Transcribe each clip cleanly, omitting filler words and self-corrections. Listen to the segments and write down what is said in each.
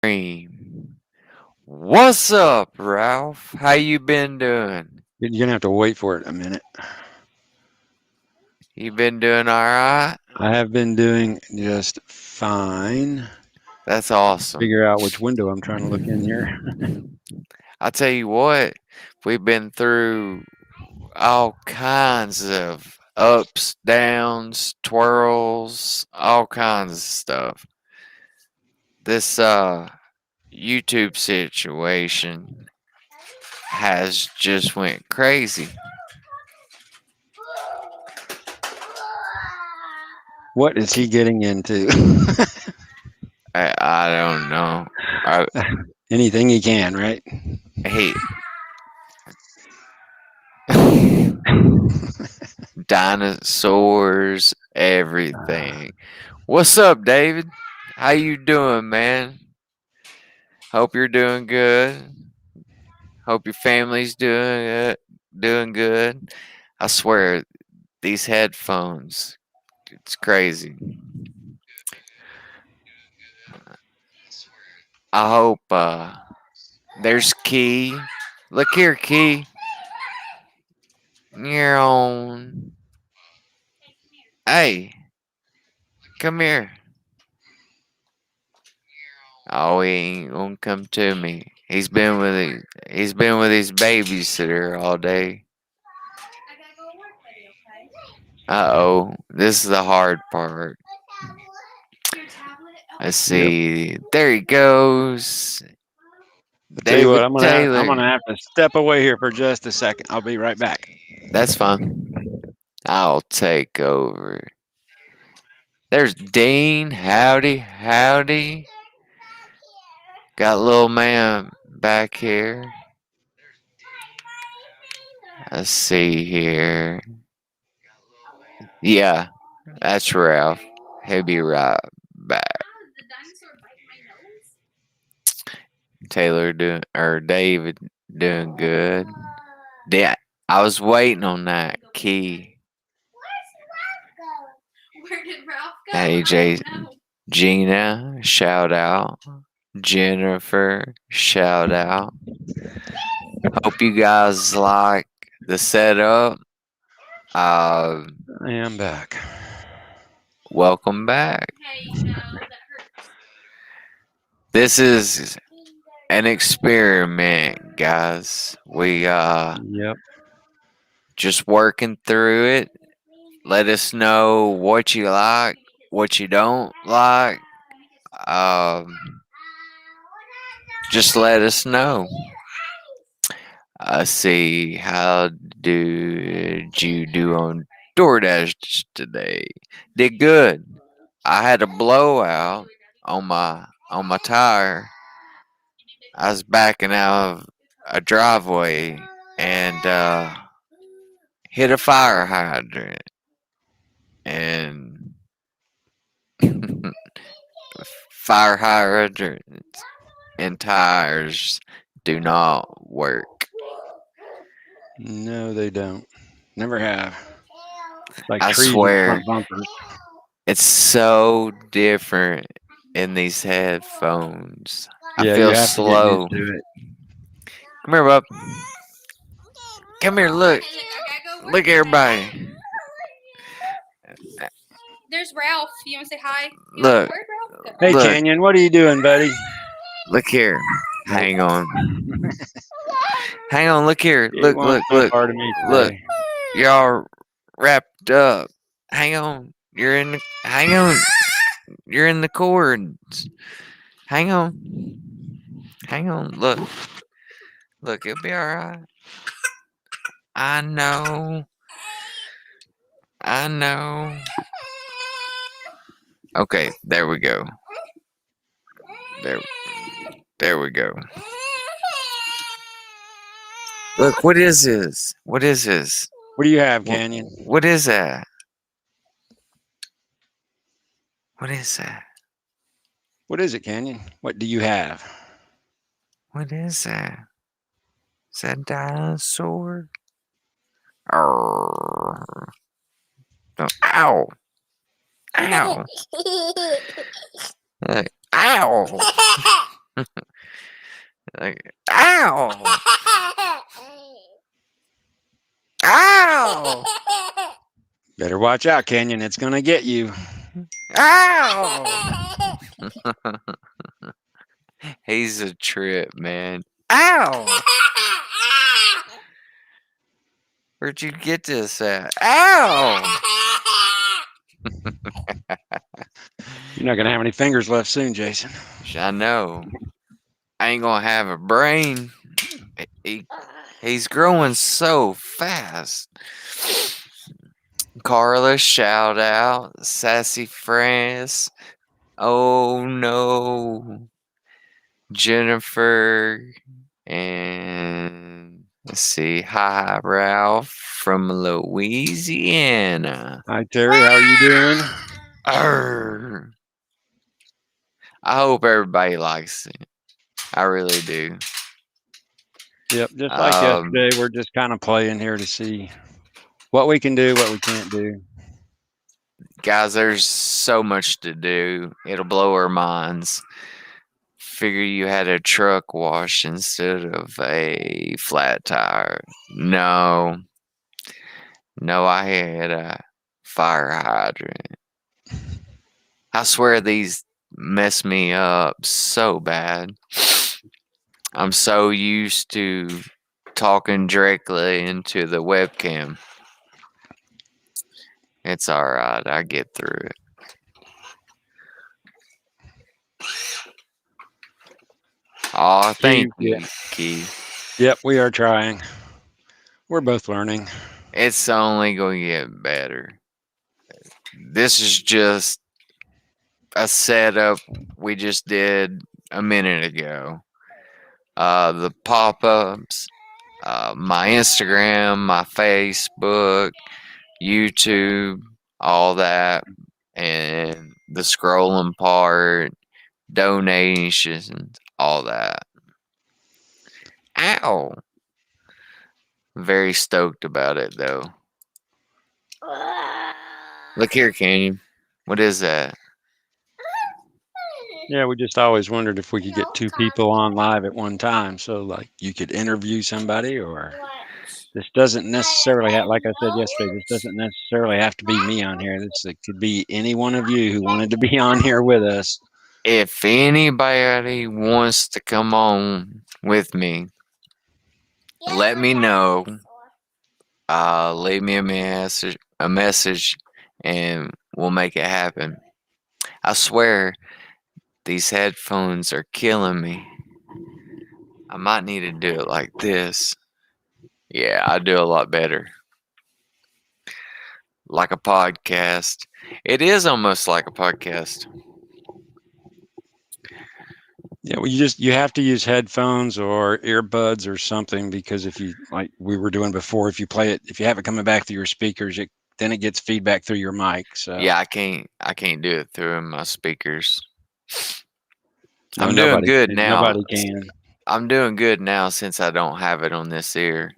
stream. What's up, Ralph? How you been doing? You're gonna have to wait for it a minute. You been doing all right? I have been doing just fine. That's awesome. Figure out which window I'm trying to look in here. I tell you what, we've been through all kinds of ups, downs, twirls, all kinds of stuff. This YouTube situation has just went crazy. What is he getting into? I don't know. I, Anything he can, right? hey, dinosaurs, everything. What's up, David? How you doing, man? Hope you're doing good. Hope your family's doing good. I swear, these headphones, it's crazy. I hope there's Key. Look here, Key. You're on. Hey, come here. Oh, he ain't gonna come to me. He's been with his babysitter all day. Uh oh, this is the hard part. Let's Yep. see. There he goes. I'll tell you what, David I'm gonna Taylor. have to step away here for just a second. I'll be right back. That's fine. I'll take over. There's Dean. Howdy, howdy. Got little man back here. Let's see here. Yeah, that's Ralph. He'll be right back. Taylor doing or David doing good. Yeah, I was waiting on that key. Where did Ralph go? Hey, Gina, shout out. Jennifer, shout out. Hope you guys like the setup. I am back. Welcome back. Hey, no, that hurts. This is an experiment, guys. We Yep. just working through it. Let us know what you like, what you don't like. Um, just let us know. See, how did you do on DoorDash today? Did good. I had a blowout on my tire. I was backing out of a driveway and hit a fire hydrant, and fire hydrants and tires do not work. No, they don't. Never have. Like I trees in swear, front bumpers. it's so different in these headphones. I Yeah, you feel have to get used slow. to it. Come here, bub. Come here, look. I gotta go work Look, today. everybody. There's Ralph. You want to say hi? You Look. Where'd Ralph go? Hey, Look. Canyon, what are you doing, buddy? Look here. Hang on. Hang on. Look here. He Look, wants look, no look. part of me Look. today. You're all wrapped up. Hang on. You're in the. Hang on. You're in the cords. Hang on. Hang on. Look. Look, it'll be alright. I know. I know. Okay, there we go. There there we go. Look, what is this? What is this? What do you have, Wh- Canyon? What is that? What is that? What is it, Canyon? What do you have? What is that? Is that a dinosaur? Arrgh. Ow! Ow! Ow! Ow! Ow! Better watch out, Canyon. It's going to get you. Ow! He's a trip, man. Ow! Where'd you get this at? Ow! You're not going to have any fingers left soon, Jason. I know. I ain't gonna have a brain. He, he's growing so fast. Carla, shout out. Sassy France. Oh no. Jennifer. And let's see. Hi, Ralph from Louisiana. Hi, Terry. How are you doing? Arr. I hope everybody likes it. I really do. Yep. Just like Um, yesterday, we're just kind of playing here to see what we can do, what we can't do. Guys, there's so much to do. It'll blow our minds. Figure you had a truck wash instead of a flat tire. No, no, I had a fire hydrant. I swear these mess me up so bad. I'm so used to talking directly into the webcam. It's alright, I get through it. Aw, thank Yeah. you, Key. Yep. We are trying. We're both learning. It's only going to get better. This is just a setup we just did a minute ago. The pop ups, my Instagram, my Facebook, YouTube, all that, and the scrolling part, donations, all that. Ow! Very stoked about it though. Look here, Canyon. What is that? Yeah, we just always wondered if we could get two people on live at one time. So, like, you could interview somebody, or this doesn't necessarily have, like I said yesterday, this doesn't necessarily have to be me on here. It could be any one of you who wanted to be on here with us. If anybody wants to come on with me, let me know. Leave me a message, and we'll make it happen. I swear, these headphones are killing me. I might need to do it like this. Yeah, I do a lot better. Like a podcast. It is almost like a podcast. Yeah, well, you have to use headphones or earbuds or something, because if you, like we were doing before, if you play it, if you have it coming back through your speakers, then it gets feedback through your mic. So Yeah, I can't do it through my speakers. no, I'm doing good now. nobody can. I'm doing good now since I don't have it on this ear.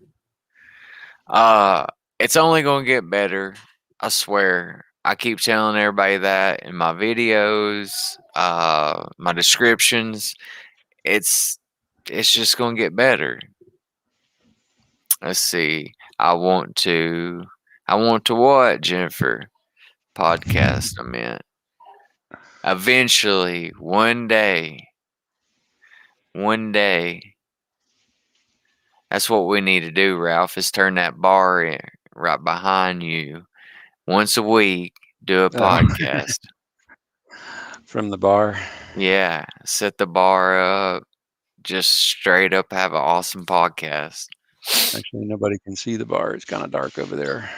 Uh, it's only gonna get better. I swear. I keep telling everybody that in my videos, my descriptions. It's it's just gonna get better. Let's see. I want to what, Jennifer? Podcast, I meant. Eventually, one day, that's what we need to do, Ralph, is turn that bar in right behind you once a week, do a podcast. From the bar. Yeah, set the bar up, just straight up have an awesome podcast. Actually, nobody can see the bar. It's kind of dark over there.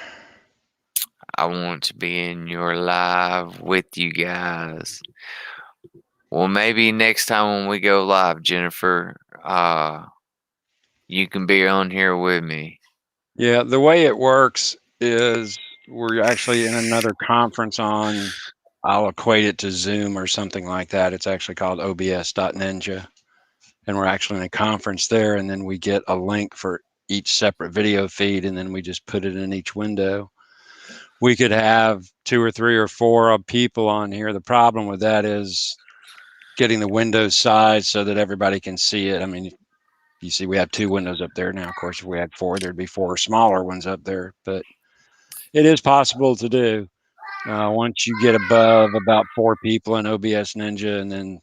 I want to be in your live with you guys. Well, maybe next time when we go live, Jennifer, you can be on here with me. Yeah, the way it works is we're actually in another conference on, I'll equate it to Zoom or something like that. It's actually called OBS.Ninja. And we're actually in a conference there, and then we get a link for each separate video feed, and then we just put it in each window. We could have 2 or 3 or 4 people on here. The problem with that is getting the window size so that everybody can see it. I mean, You see, we have 2 windows up there now. Of course, if we had 4, there'd be 4 smaller ones up there. But it is possible to do. Once you get above about 4 people in OBS Ninja, and then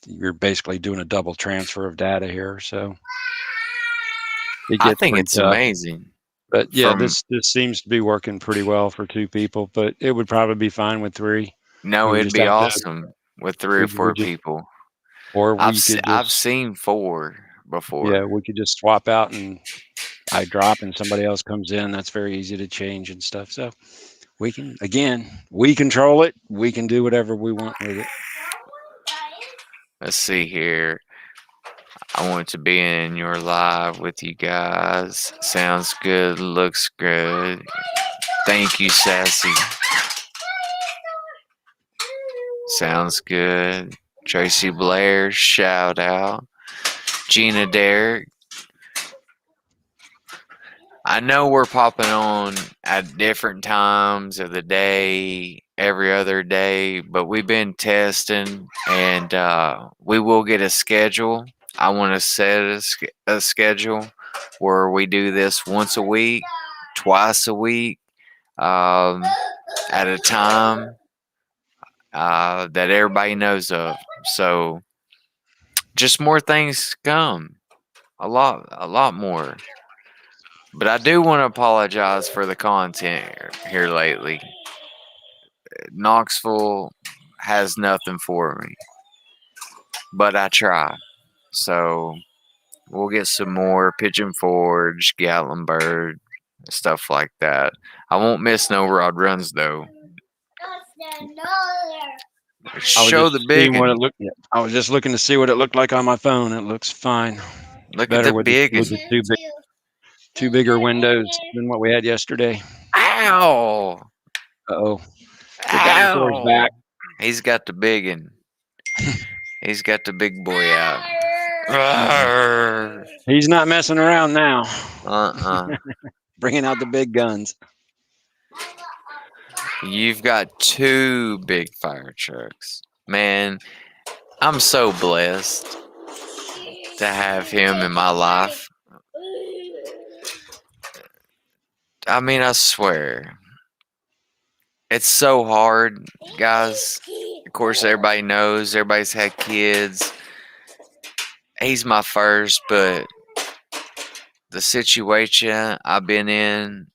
you're basically doing a double transfer of data here. So it I gets think pretty it's tough. amazing. But yeah, From this seems to be working pretty well for 2 people, but it would probably be fine with 3. no, We would it'd just be have to, awesome with 3 or 4 people. or we could I've just, seen 4 yeah, before. we could just swap out and I drop and somebody else comes in. That's very easy to change and stuff. So we can, again, we control it. We can do whatever we want with it. Let's see here. I want to be in your live with you guys. Sounds good. Looks good. Thank you, Sassy. Sounds good. Tracy Blair, shout out. Gina Derrick. I know we're popping on at different times of the day, every other day, but we've been testing and we will get a schedule. I want to set a schedule where we do this once a week, twice a week, um, at a time that everybody knows of. So just more things come, a lot more. But I do want to apologize for the content here lately. Knoxville has nothing for me, but I try. So we'll get some more Pigeon Forge, Gatlinburg, stuff like that. I won't miss no Rod Runs though. I was Show just the seeing what biggin. it looked. Yeah, I was just looking to see what it looked like on my phone. It looks fine. It's Look at the better biggin. with the two bigger windows than what we had yesterday. Ow! Uh-oh. The dinosaur's Ow! back. He's got the biggin. He's got the big boy out. He's not messing around now. Uh-uh. Bringing out the big guns. You've got 2 big fire trucks. Man, I'm so blessed to have him in my life. I mean, I swear. It's so hard, guys. Of course, everybody knows. Everybody's had kids. He's my first, but the situation I've been in,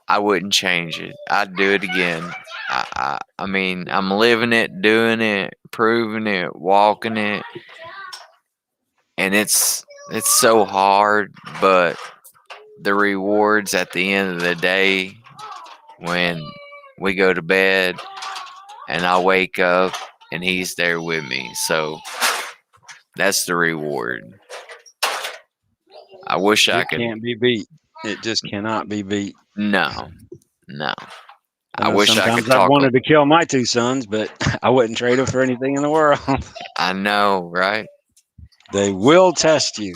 I wouldn't change it. I'd do it again. I mean, I'm living it, doing it, proving it, walking it, and it's so hard, but the rewards at the end of the day when we go to bed and I wake up and he's there with me. So that's the reward. I wish I It could. can't be beat. It just cannot be beat. No, no. I I know wish I sometimes could I've talk. wanted to kill my 2 sons, but I wouldn't trade them for anything in the world. I know, right? They will test you.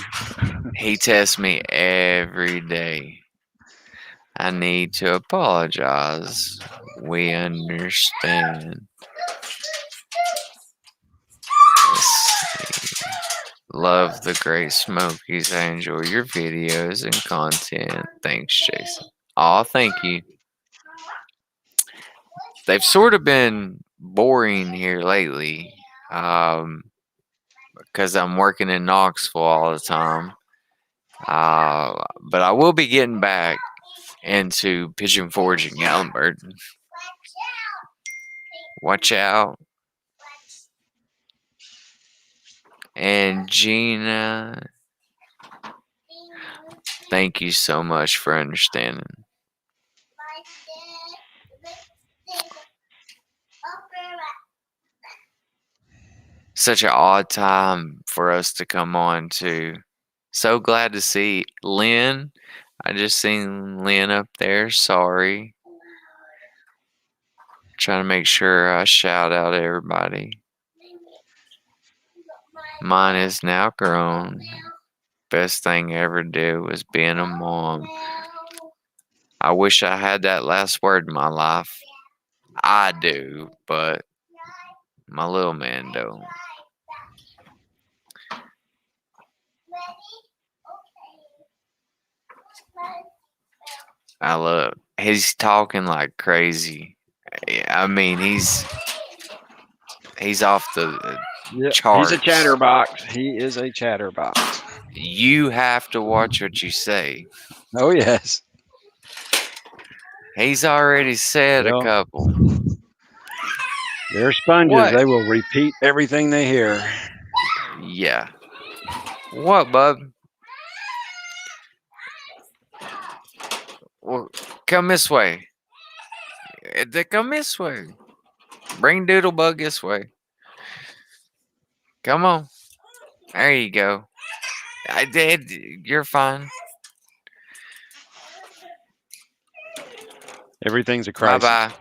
He tests me every day. I need to apologize. We understand. Let's see. Love the Great Smokies. I enjoy your videos and content. Thanks, Jason. Aw, thank you. They've sort of been boring here lately. Because I'm working in Knoxville all the time. But I will be getting back into Pigeon Forge and Gatlinburg. Watch out. And Gina, thank you so much for understanding. Such an odd time for us to come on to. So glad to see Lynn. I just seen Lynn up there. Sorry. Trying to make sure I shout out everybody. Mine is now grown. Best thing I ever did was being a mom. I wish I had that last word in my life. I do, but my little man don't. I love. He's talking like crazy. I mean, he's off the Yeah, he's a charts. chatterbox. He is a chatterbox. You have to watch what you say. Oh yes. He's already said a Well, couple. they're sponges. What? They will repeat everything they hear. Yeah. What, bub? Well, come this way. They come this way. Bring Doodlebug this way. Come on. There you go. I did. You're fine. Everything's a Bye crisis. bye.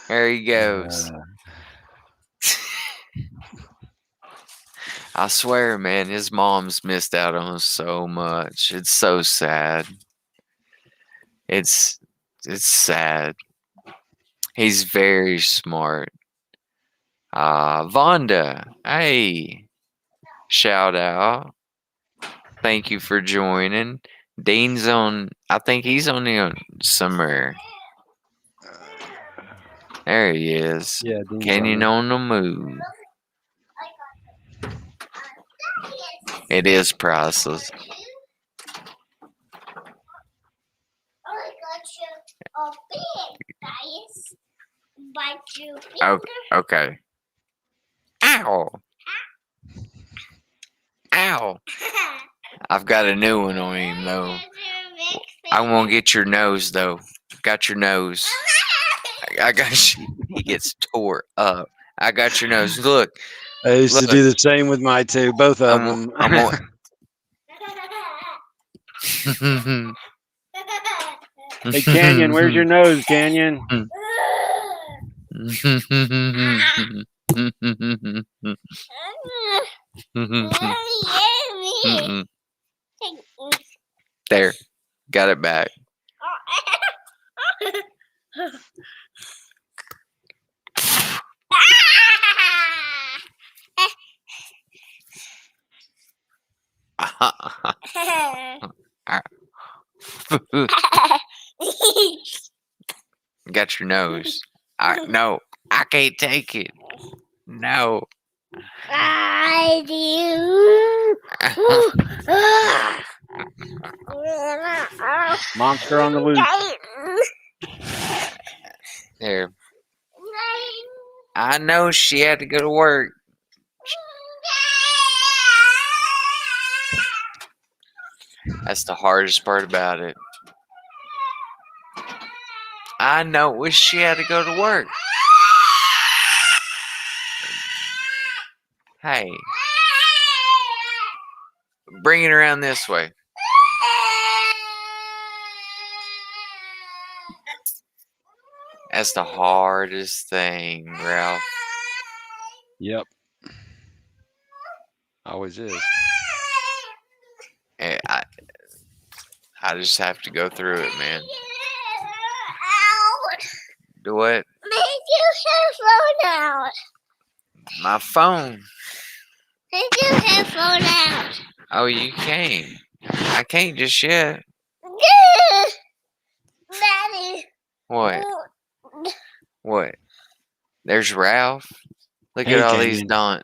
There he goes. Uh, I swear, man, his mom's missed out on so much. It's so sad. It's sad. He's very smart. Vonda, hey, shout out. Thank you for joining. Dean's on. I think he's only on somewhere. There he is. yeah, Dean's Canyon on on the move. It is priceless. Oh, okay. Ow! Ow! I've got a new one on him though. I won't get your nose though. Got your nose. I got you. He gets tore up. I got your nose. Look, I used to look. do the same with my two, both of them. I'm on. Hey, Canyon, where's your nose, Canyon? There, got it back. Got your nose. No, I can't take it. No. I Monster on the loose. There. I know she had to go to work. That's the hardest part about it. I know she had to go to work. Hey. Bring it around this way. That's the hardest thing, Ralph. Yep. Always is. I just have to go through it, man. Do what? Make your headphone out. My phone. Take your headphone out. Oh, you can't. I can't just yet. Daddy. What? What? There's Ralph. Look Hey, at all these Canyon.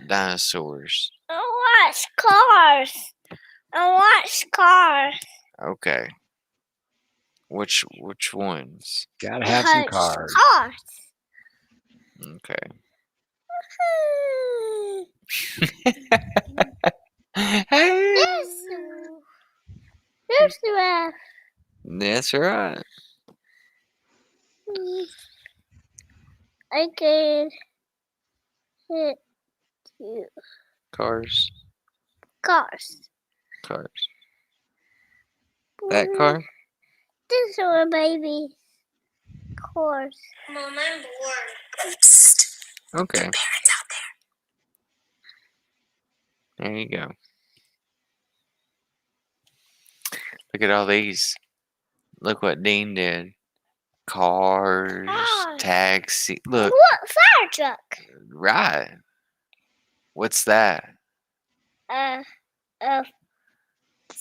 dinosaurs. I watch cars. I watch cars. Okay. Which ones? Gotta have some Touch cars. Cars. Okay. There's the ref. That's right. I can hit you. Cars. Cars. That car? This one, baby. Cars. Mom, I'm bored. Okay. Parents out There you go. Look at all these. Look what Dean did. Cars, Cars. taxi. there. Look, What fire truck? right. What's that? of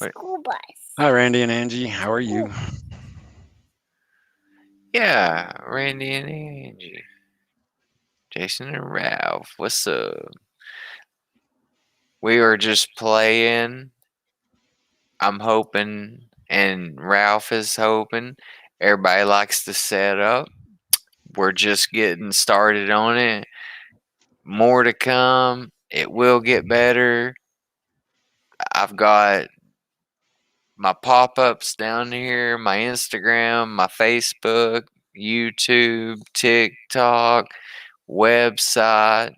Wait. school bus. Hi, Randy and Angie. How are you? Yeah, Randy and Angie. Jason and Ralph, what's up? We were just playing. I'm hoping, and Ralph is hoping. Everybody likes the setup. We're just getting started on it. More to come. It will get better. I've got my pop ups down here, my Instagram, my Facebook, YouTube, TikTok, website,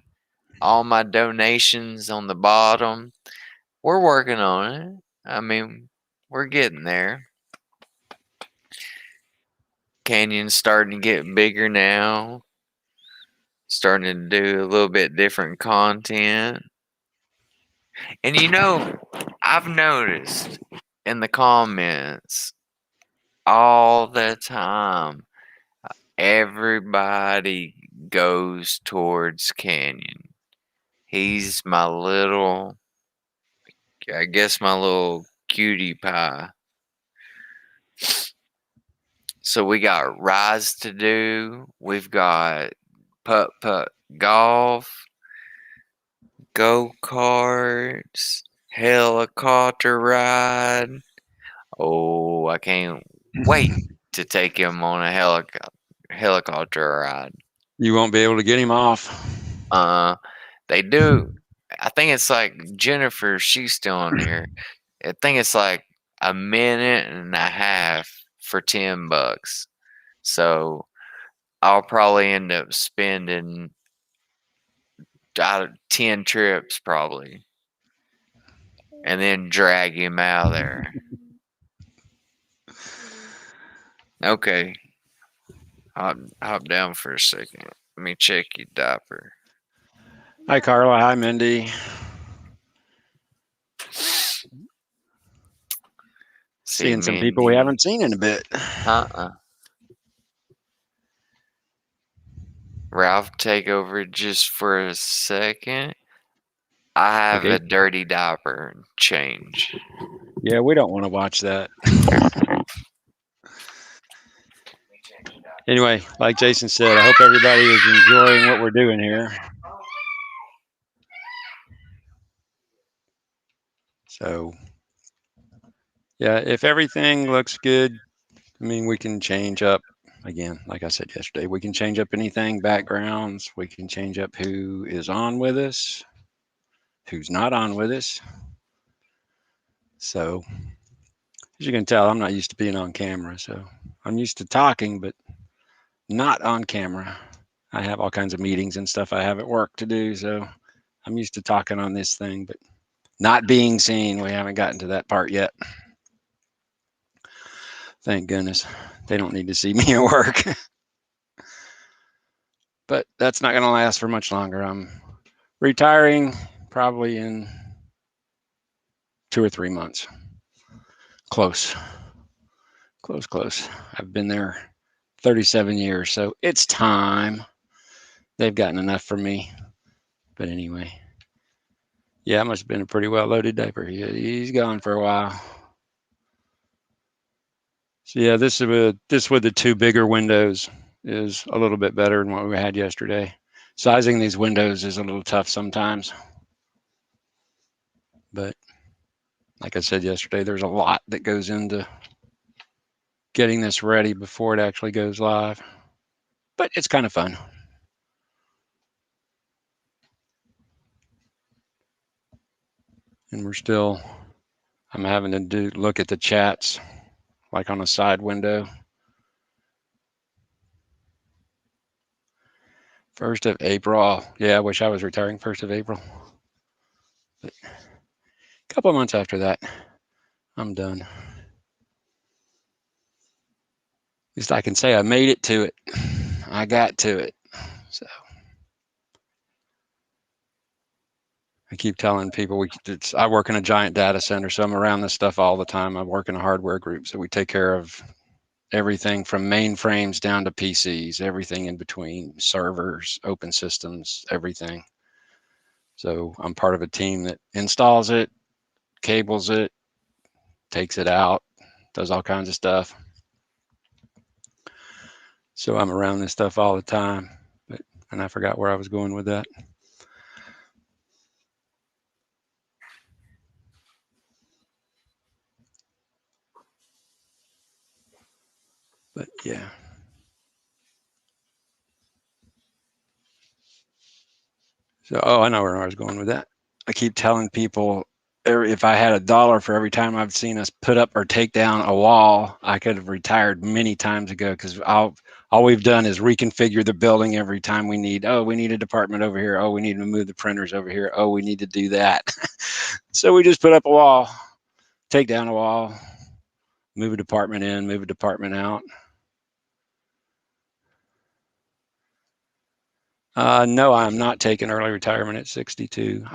all my donations on the bottom. We're working on it. I mean, we're getting there. Canyon's starting to get bigger now. Starting to do a little bit different content. And I've noticed in the comments all the time, everybody goes towards Canyon. He's I guess my little cutie pie. So we got rides to do. We've got putt putt golf, go karts, helicopter ride. Oh, I can't wait to take him on a helicopter ride. You won't be able to get him off. They do. I think it's like Jennifer. She's still on here. I think it's like a minute and a half for $10. So I'll probably end up spending 10 trips probably, and then drag him out of there. Okay, hop down for a second. Let me check your diaper. Hi, Carla. Hi, Mindy. Seeing some people we haven't seen in a bit. Ralph, take over just for a second. I have Okay. a dirty diaper change. Yeah, we don't want to watch that. Anyway, like Jason said, I hope everybody is enjoying what we're doing here. So, yeah, if everything looks good, I mean, we can change up, again, like I said yesterday, we can change up anything, backgrounds, we can change up who is on with us, who's not on with us. So, as you can tell, I'm not used to being on camera, so I'm used to talking, but not on camera. I have all kinds of meetings and stuff I have at work to do, so I'm used to talking on this thing, but not being seen. We haven't gotten to that part yet. Thank goodness. They don't need to see me at work. But that's not going to last for much longer. I'm retiring probably in 2 or 3 months. Close. I've been there 37 years, so it's time. They've gotten enough from me. But anyway, yeah, it must have been a pretty well-loaded diaper. He's gone for a while. So yeah, this with the 2 bigger windows is a little bit better than what we had yesterday. Sizing these windows is a little tough sometimes. But like I said yesterday, there's a lot that goes into getting this ready before it actually goes live. But it's kind of fun. And I'm having to look at the chats like on a side window. 1st of April. Yeah, I wish I was retiring 1st of April. But a couple of months after that, I'm done. At least I can say I made it to it. I got to it. So I keep telling people I work in a giant data center, so I'm around this stuff all the time. I work in a hardware group, so we take care of everything from mainframes down to PCs, everything in between, servers, open systems, everything. So I'm part of a team that installs it, cables it, takes it out, does all kinds of stuff. So I'm around this stuff all the time. And I forgot where I was going with that. But yeah. So, I know where I was going with that. I keep telling people if I had $1 for every time I've seen us put up or take down a wall, I could have retired many times ago, because all we've done is reconfigure the building every time we need. Oh, we need a department over here. Oh, we need to move the printers over here. Oh, we need to do that. So we just put up a wall, take down a wall, move a department in, move a department out. No, I'm not taking early retirement at 62.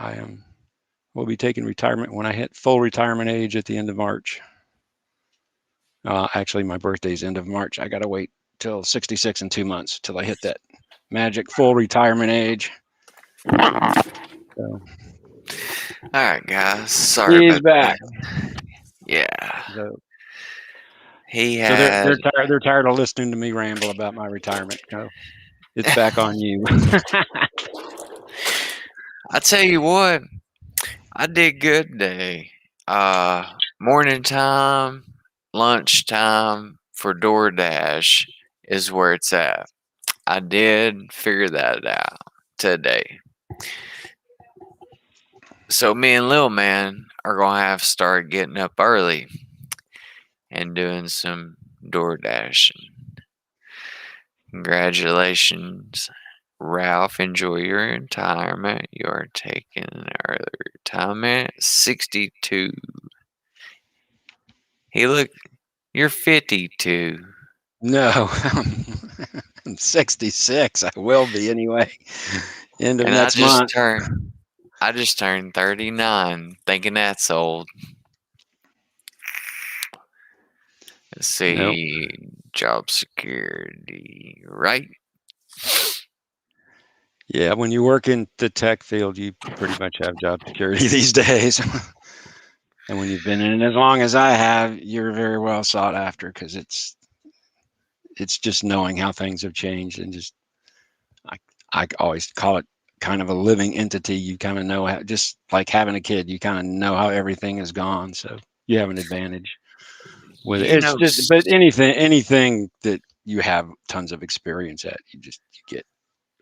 Will be taking retirement when I hit full retirement age at the end of March. Actually, my birthday's end of March. I got to wait till 66 in 2 months till I hit that magic full retirement age. So, All right, guys. Sorry he's about back. that. Yeah, So, he so had. they're tired of listening to me ramble about my retirement. So it's back on you. I tell you what, I did good today. Morning time, lunchtime for DoorDash is where it's at. I did figure that out today. So me and Lil Man are gonna have to start getting up early and doing some door dashing. Congratulations, Ralph. Enjoy your retirement. You are taking an early retirement. 62. Hey, look, you're 52. No, I'm 66. I will be anyway. End of And I next month. just turned 39, thinking that's old. Let's Nope. see, job security, right? Yeah, when you work in the tech field, you pretty much have job security these days. And when you've been in it as long as I have, you're very well sought after, because it's just knowing how things have changed, and just I always call it kind of a living entity. You kind of know how, just like having a kid, you kind of know how everything is gone. So you have an advantage with it. You It's know, just, but anything that you have tons of experience at, you get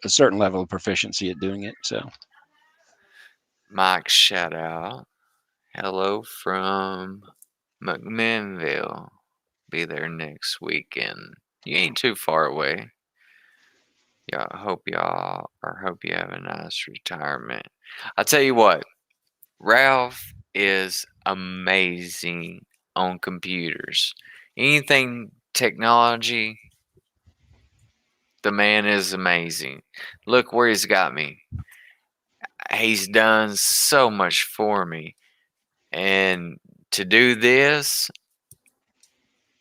a certain level of proficiency at doing it. So Mike, shout out. Hello from McMinnville. Be there next weekend. You ain't too far away. Yeah, I hope hope you have a nice retirement. I tell you what, Ralph is amazing on computers. Anything technology, the man is amazing. Look where he's got me. He's done so much for me. And to do this,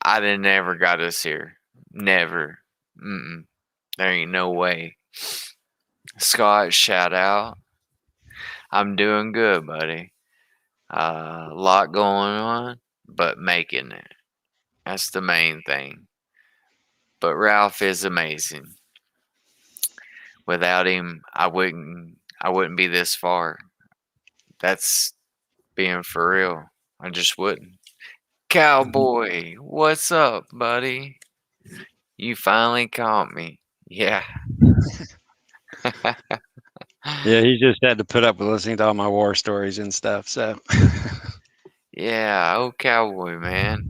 I didn't ever got us here. Never. Mm-mm. There ain't no way. Scott, shout out. I'm doing good, buddy. A lot going on, but making it. That's the main thing. But Ralph is amazing. Without him, I wouldn't be this far. That's being for real. I just wouldn't. Cowboy, what's up, buddy? You finally caught me. Yeah. yeah, he just had to put up with listening to all my war stories and stuff. So Yeah, oh cowboy, man.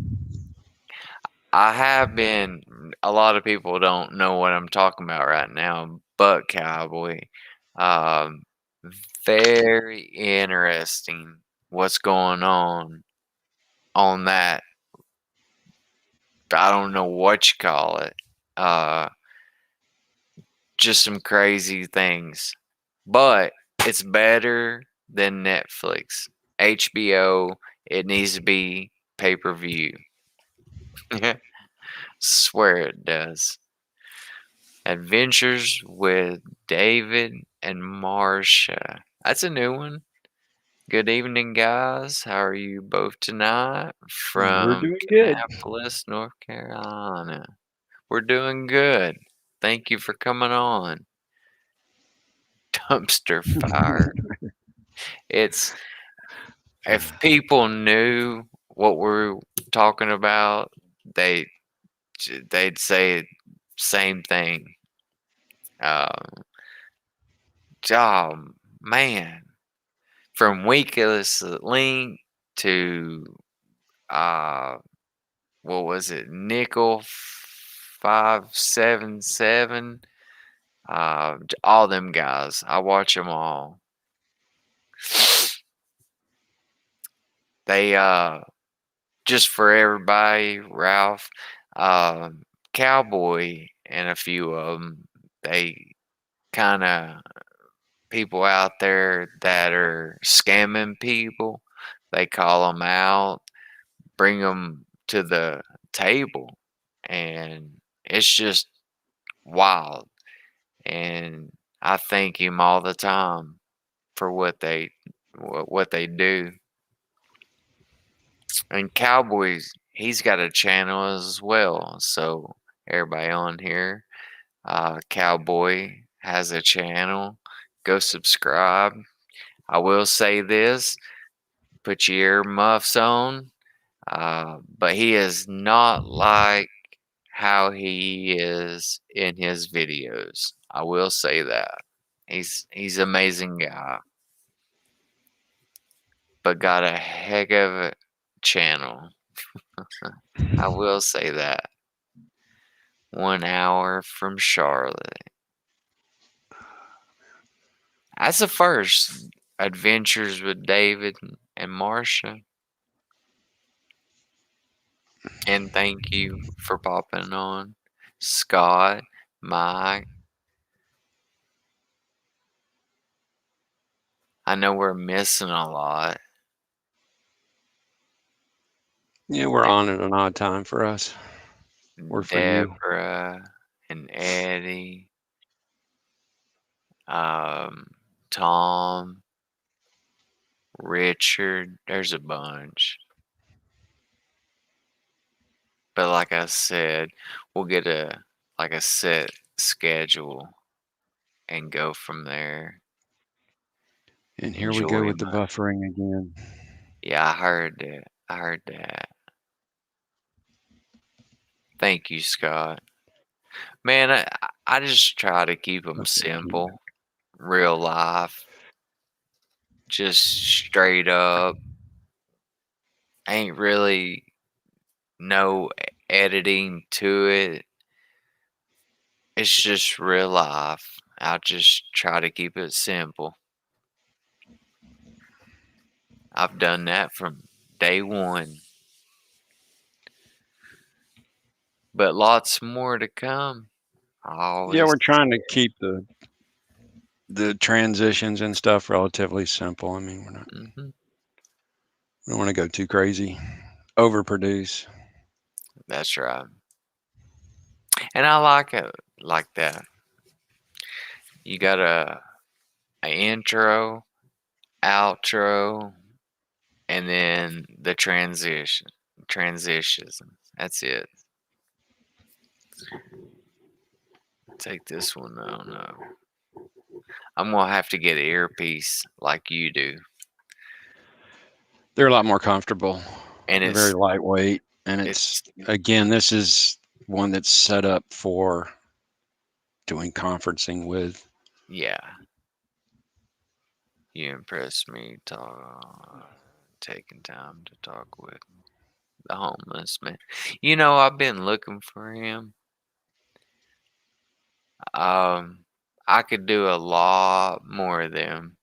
I have been. A lot of people don't know what I'm talking about right now, but cowboy, um, very interesting. What's going on that? I don't know what you call it. Uh, just some crazy things, but it's better than Netflix, HBO. It needs to be pay per view. Swear it does. Adventures with David and Marcia. That's a new one. Good evening, guys. How are you both tonight? We're From doing good. Kannapolis, North Carolina. We're doing good. Thank you for coming on. Dumpster fire. It's if people knew what we're talking about, they they'd say same thing. Um, oh man, from weakless link to uh what was it? Nickel 577. All them guys. I watch them all. They just for everybody, Ralph, Cowboy, and a few of them. They kind of people out there that are scamming people. They call them out, bring them to the table, and it's just wild. And I thank him all the time for what they do. And Cowboys, he's got a channel as well. So everybody on here, Cowboy has a channel. Go subscribe. I will say this: put your earmuffs on. But he is not like how he is in his videos. I will say that. He's an amazing guy, but got a heck of a channel. I will say that. 1 hour from Charlotte. That's the first. Adventures with David and Marcia. And thank you for popping on. Scott, Mike. I know we're missing a lot. Yeah, we're on at an odd time for us. Or for you. Deborah and Eddie. Um, Tom, Richard. There's a bunch. But like I said, we'll get a set schedule and go from there. And here we go Enjoy with the my buffering again. Yeah, I heard that. I heard that. Thank you, Scott. Man, I just try to keep them simple, real life, just straight up. Ain't really no editing to it. It's just real life. I just try to keep it simple. I've done that from day one. But lots more to come. I Yeah, always we're trying to keep the transitions and stuff relatively simple. I mean, Mhm. we don't want to go too crazy, overproduce. That's right. And I like it like that. You got a intro, outro, and then the transitions. That's it. Take this one. I don't know. I'm gonna have to get an earpiece like you do, They're a lot more comfortable. and They're very lightweight, and it's it's again, this is one that's set up for doing conferencing with. yeah. You impressed me. Taking time to talk with the homeless man. You know, I've been looking for him. I could do a lot more of them.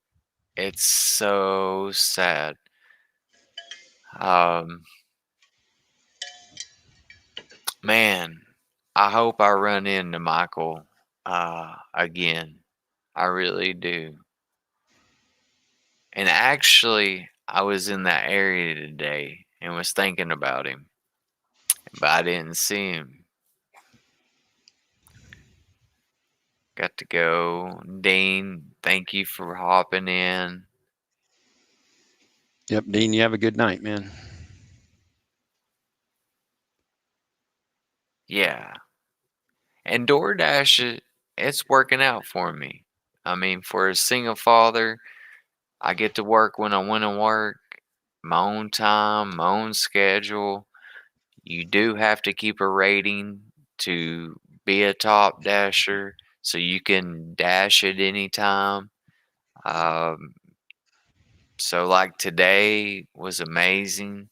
It's so sad. Um, Man, I hope I run into Michael again. I really do. And actually, I was in that area today and was thinking about him, but I didn't see him. Got to go. Dean, thank you for hopping in. Yep, Dean, you have a good night, man. Yeah. And DoorDash, it's working out for me. I mean, for a single father, I get to work when I want to work, my own time, my own schedule. You do have to keep a rating to be a top dasher, so you can dash at any time. Um, so, like today was amazing.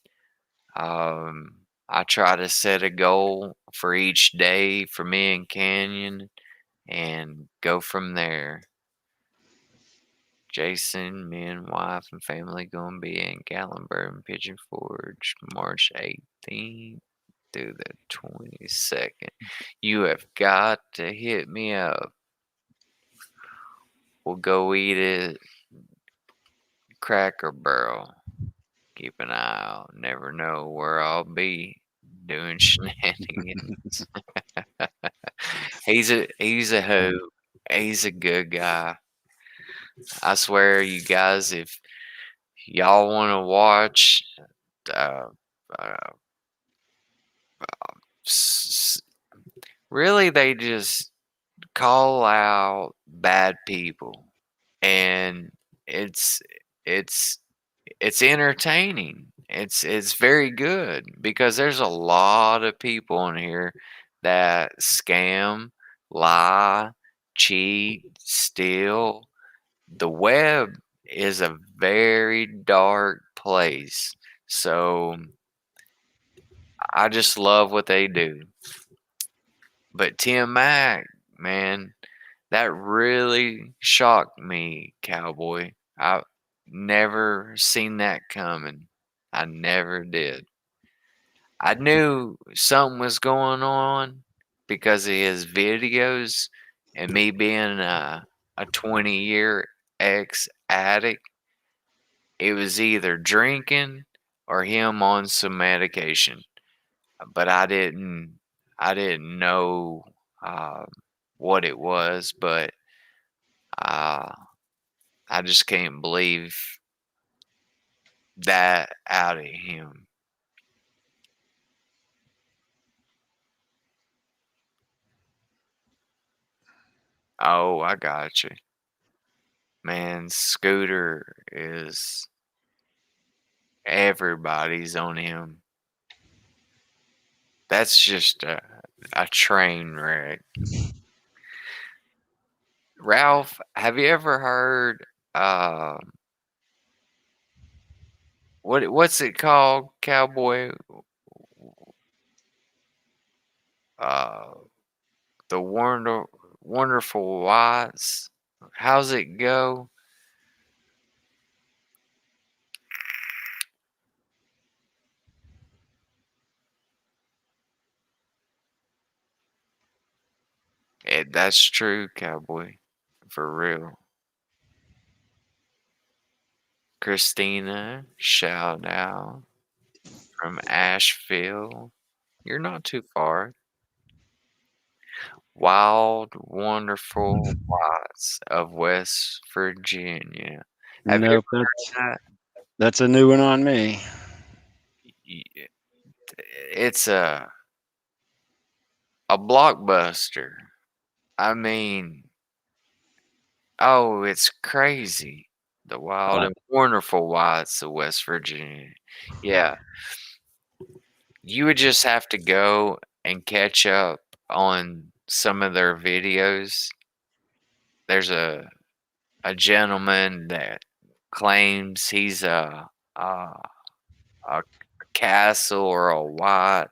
I try to set a goal for each day for me and Canyon and go from there. Jason, me and wife and family gonna be in Gatlinburg and Pigeon Forge March 18th through the 22nd. You have got to hit me up. We'll go eat at Cracker Barrel. Keep an eye out. Never know where I'll be doing shenanigans. He's a hoot. He's a good guy. I swear, you guys, if y'all want to watch, uh, uh, s- really, they just call out bad people, and it's it's it's entertaining. It's very good because there's a lot of people in here that scam, lie, cheat, steal. The web is a very dark place. So I just love what they do. But Tim Mack, man, that really shocked me, cowboy. I never seen that coming. I never did. I knew something was going on because of his videos and me being a 20-year ex addict. It was either drinking or him on some medication, but I didn't know uh, what it was. But uh, I just can't believe that out of him. Oh, I got you, man. Scooter is everybody's on him. That's just a train wreck. Ralph, have you ever heard uh, what's it called, cowboy? Uh, the wonderful Watts. How's it go? That's true, cowboy. For real. Christina, shout out from Asheville. You're not too far. Wild, wonderful Watts of West Virginia. Have you Nope, ever heard that's a new one on me. that? It's a blockbuster. I mean, oh, it's crazy. The Wild Wow. and Wonderful Watts of West Virginia. Yeah, you would just have to go and catch up on some of their videos. There's a gentleman that claims he's a, a castle or a Watt,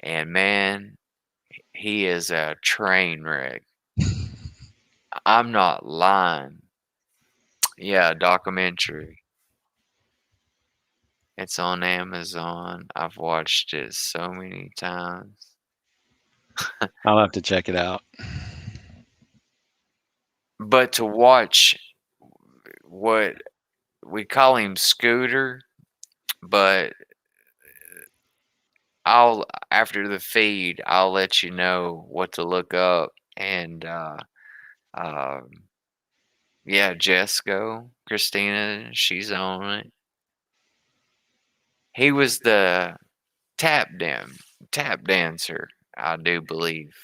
and man, he is a train wreck. I'm not lying. Yeah, documentary. It's on Amazon. I've watched it so many times. I'll have to check it out. But to watch what we call him Scooter, but I'll after the feed, I'll let you know what to look up. And yeah, Jesco, Christina, she's on it. He was the tap dancer, I do believe.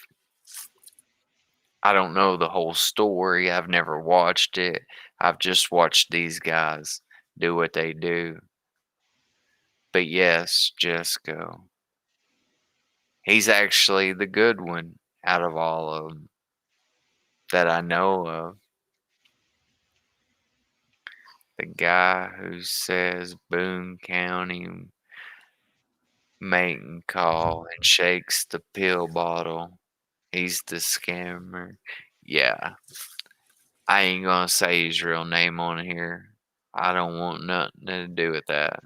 I don't know the whole story. I've never watched it. I've just watched these guys do what they do. But yes, Jesco. He's actually the good one out of all of them that I know of. The guy who says Boone County mating call and shakes the pill bottle. He's the scammer. Yeah, I ain't gonna say his real name on here. I don't want nothing to do with that.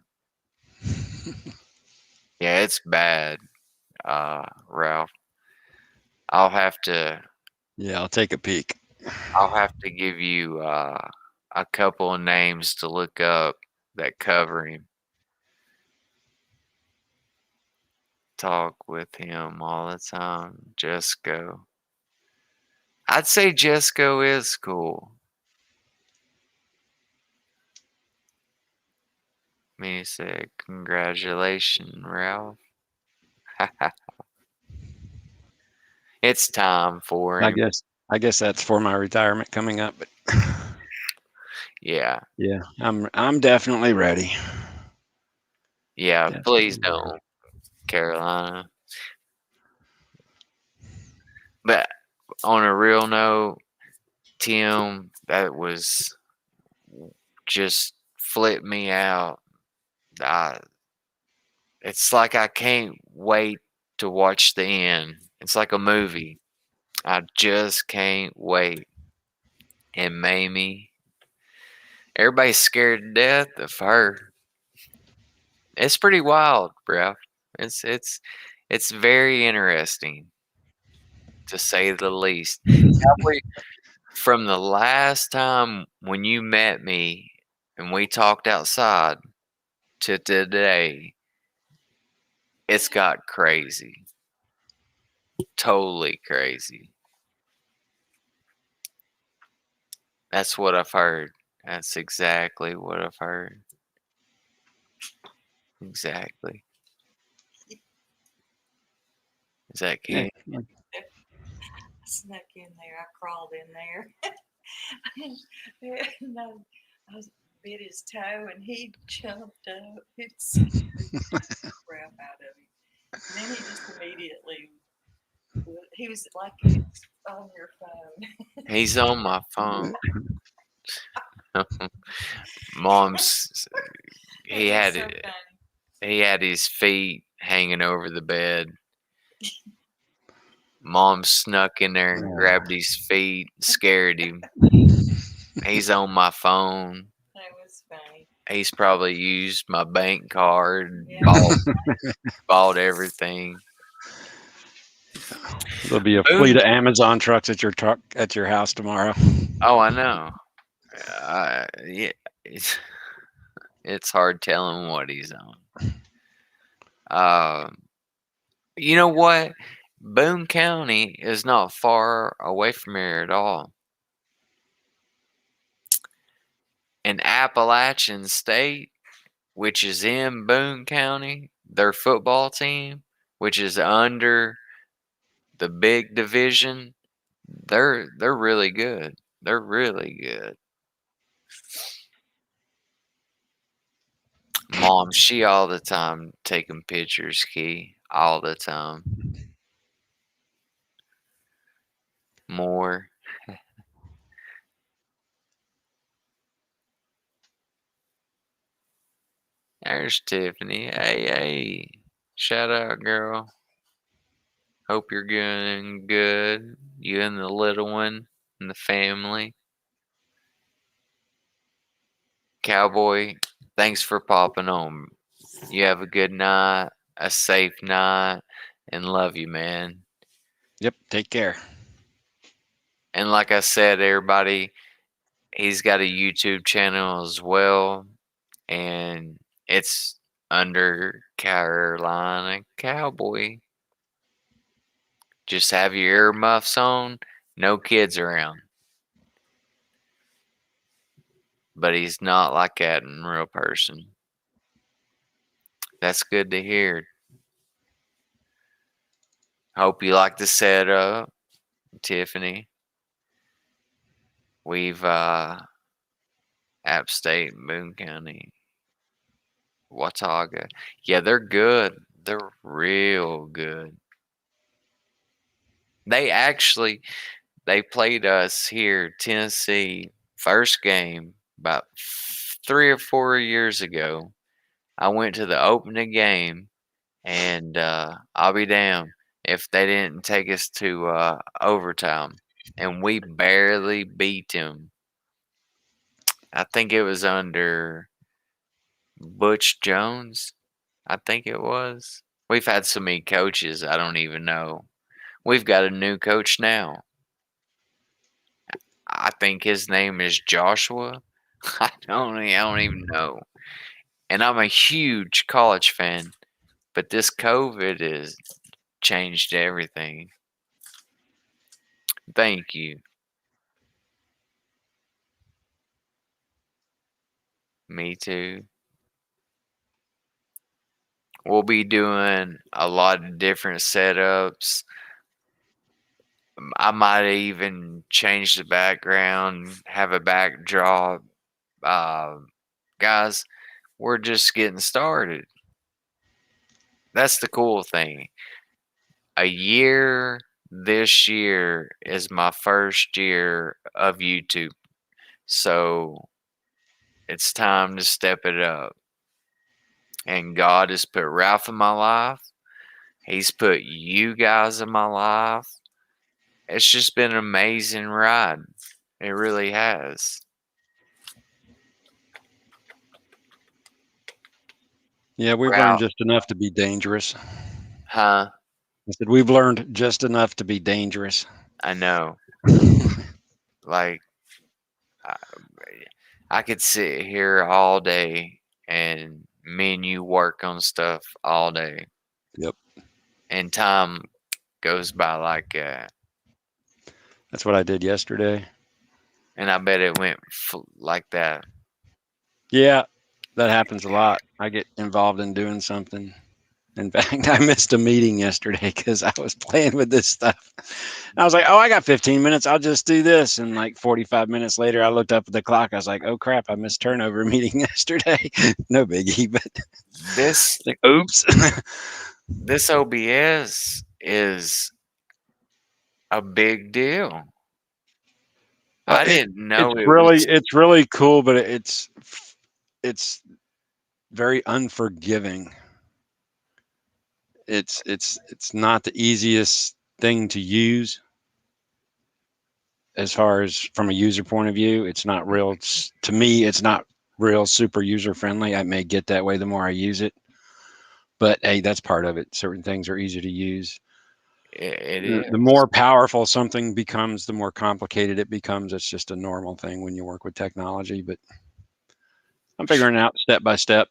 Yeah, it's bad, Ralph. I'll have to Yeah, I'll take a peek. I'll have to give you a couple of names to look up that cover him. Talk with him all the time. Jesco. I'd say Jesco is cool. Me say congratulations, Ralph. It's time for I him. guess I guess that's for my retirement coming up. But Yeah. yeah, I'm definitely ready. Yeah, please Definitely ready. don't, Carolina. But on a real note, Tim, that was just flipped me out. I, it's like I can't wait to watch the end. It's like a movie. I just can't wait. And Mamie, everybody's scared to death of her. It's pretty wild, bro. It's very interesting to say the least. Cowboy, from the last time when you met me and we talked outside to today, it's got crazy. Totally crazy. That's what I've heard. That's exactly what I've heard. Exactly. Is that Yeah, kid? I snuck in there. I crawled in there. and I was bit his toe, and he jumped up. It scared the crap out of him. And then he just immediately, he was like he was on your phone. He's on my phone. Mom's. He It was had so it. funny. He had his feet hanging over the bed. Mom snuck in there and grabbed his feet, scared him. He's on my phone. That was funny. He's probably used my bank card, Yeah. bought everything. there'll be a Boone. fleet of Amazon trucks at your house tomorrow. Oh, I know. Yeah, it's hard telling what he's on. You know what? Boone County is not far away from here at all. And Appalachian State, which is in Boone County, their football team, which is under the big division, they're really good. They're really good. Mom, she all the time taking pictures, Key. All the time. More. There's Tiffany. Hey, hey. Shout out, girl. Hope you're doing good. You and the little one and the family. Cowboy, thanks for popping on. You have a good night, a safe night, and love you, man. Yep, take care. And like I said, everybody, he's got a YouTube channel as well, and it's under Carolina Cowboy. Just have your earmuffs on, no kids around. But he's not like that in real person. That's good to hear. Hope you like the setup, Tiffany. We've App State, Boone County, Watauga. Yeah, they're good. They're real good. They actually they played us here, Tennessee, first game about 3 or 4 years ago. I went to the opening game, and I'll be damned if they didn't take us to overtime, and we barely beat them. I think it was under Butch Jones. I think it was. We've had so many coaches, I don't even know. We've got a new coach now. I think his name is Joshua. I don't even know. And I'm a huge college fan, but this COVID has changed everything. Thank you. Me too. We'll be doing a lot of different setups. I might even change the background, have a backdrop. Uh, Guys, we're just getting started. That's the cool thing. A year this year is my first year of YouTube. So it's time to step it up. And God has put Ralph in my life. He's put you guys in my life. It's just been an amazing ride. It really has. Yeah, we've learned Ralph, just enough to be dangerous. huh? I said we've learned just enough to be dangerous. I know. Like, I, I could sit here all day and me and you work on stuff all day. Yep. And time goes by like that. That's what I did yesterday. And I bet it went like that. Yeah, that happens a lot. I get involved in doing something. In fact, I missed a meeting yesterday because I was playing with this stuff. I was like, oh, I got 15 minutes. I'll just do this. And like 45 minutes later, I looked up at the clock. I was like, oh, crap, I missed turnover meeting yesterday. No biggie, but This like, oops. this OBS is a big deal. I didn't know it was. It's really cool, but it's very unforgiving. It's not the easiest thing to use as far as from a user point of view. It's not real. To me, it's not real super user friendly. I may get that way the more I use it, but hey, that's part of it. Certain things are easy to use. It The is. more powerful something becomes, the more complicated it becomes. It's just a normal thing when you work with technology, but I'm figuring it out step by step.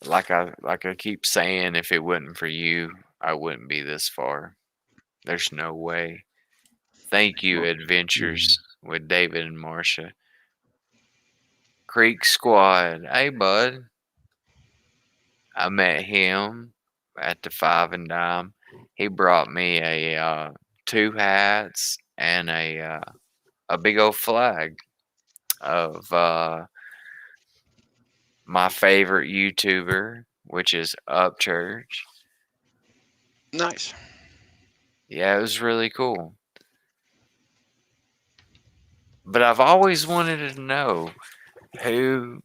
Like I keep saying, if it wasn't for you, I wouldn't be this far. There's no way. Thank you, Adventures with David and Marcia. Creek Squad. Hey, bud. I met him at the Five and Dime. He brought me a two hats and a big old flag of my favorite YouTuber, which is Upchurch. Nice. Yeah, it was really cool. But I've always wanted to know who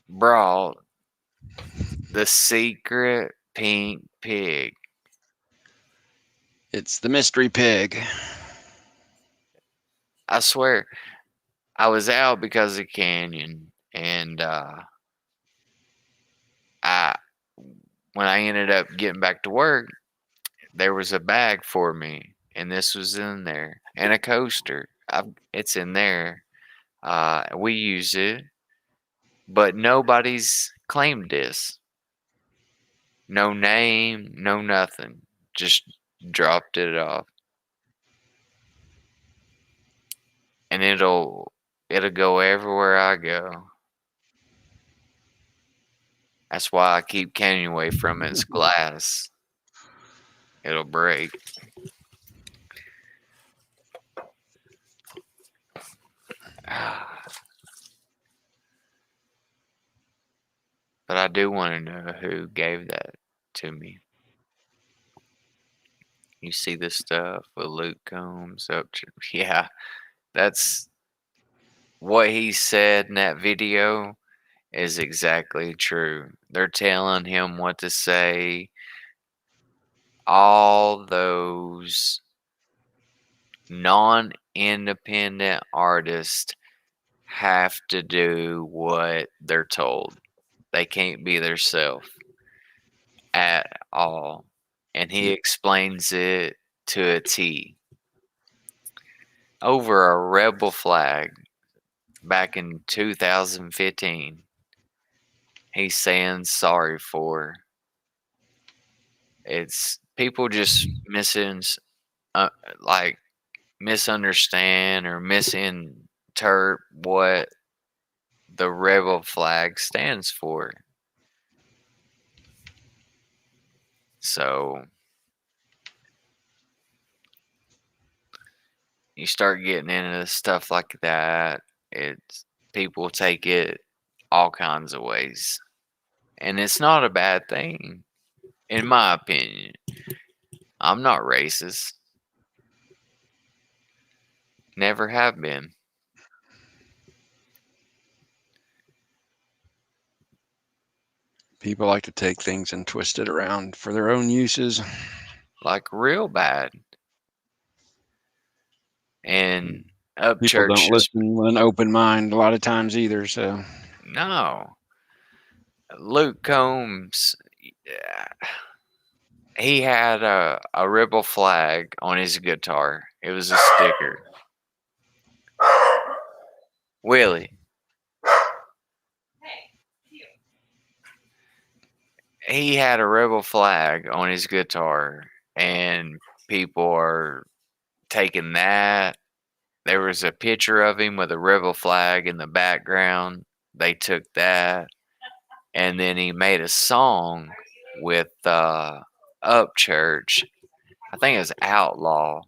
brought the secret pink pig. It's the mystery pig. I swear, I was out because of Canyon, and I when I ended up getting back to work, there was a bag for me, and this was in there, and a coaster. It's in there. We use it, but nobody's claimed this. No name, no nothing. Just dropped it off, and it'll go everywhere I go. That's why I keep Kenny away from it. It's glass. It'll break. But I do want to know who gave that to me. You see this stuff with Luke Combs up to, yeah, that's what he said in that video is exactly true. They're telling him what to say. All those non-independent artists have to do what they're told. They can't be themselves at all. And he explains it to a T. Over a rebel flag back in 2015, he's saying sorry for. It's people just uh, like misunderstand or misinterpret what the rebel flag stands for. So you start getting into stuff like that, it's people take it all kinds of ways. And it's not a bad thing, in my opinion. I'm not racist. Never have been. People like to take things and twist it around for their own uses. Like real bad. And People don't Upchurch, listen with an open mind a lot of times either. So no. Luke Combs, he had a rebel flag on his guitar. It was a sticker. Willie, he had a rebel flag on his guitar, and people are taking that. There was a picture of him with a rebel flag in the background. They took that, and then he made a song with Upchurch. I think it was Outlaw,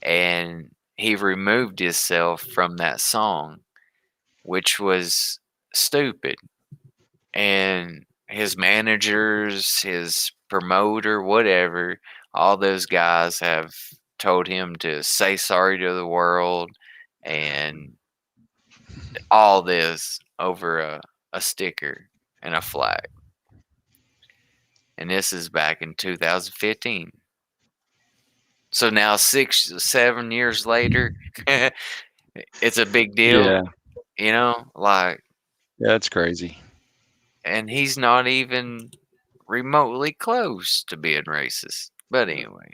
and he removed himself from that song, which was stupid. And his managers, his promoter, whatever, all those guys have told him to say sorry to the world and all this over a sticker and a flag. And this is back in 2015. So now 6, 7 years later, it's a big deal, yeah, like, it's crazy. and he's not even remotely close to being racist. But anyway,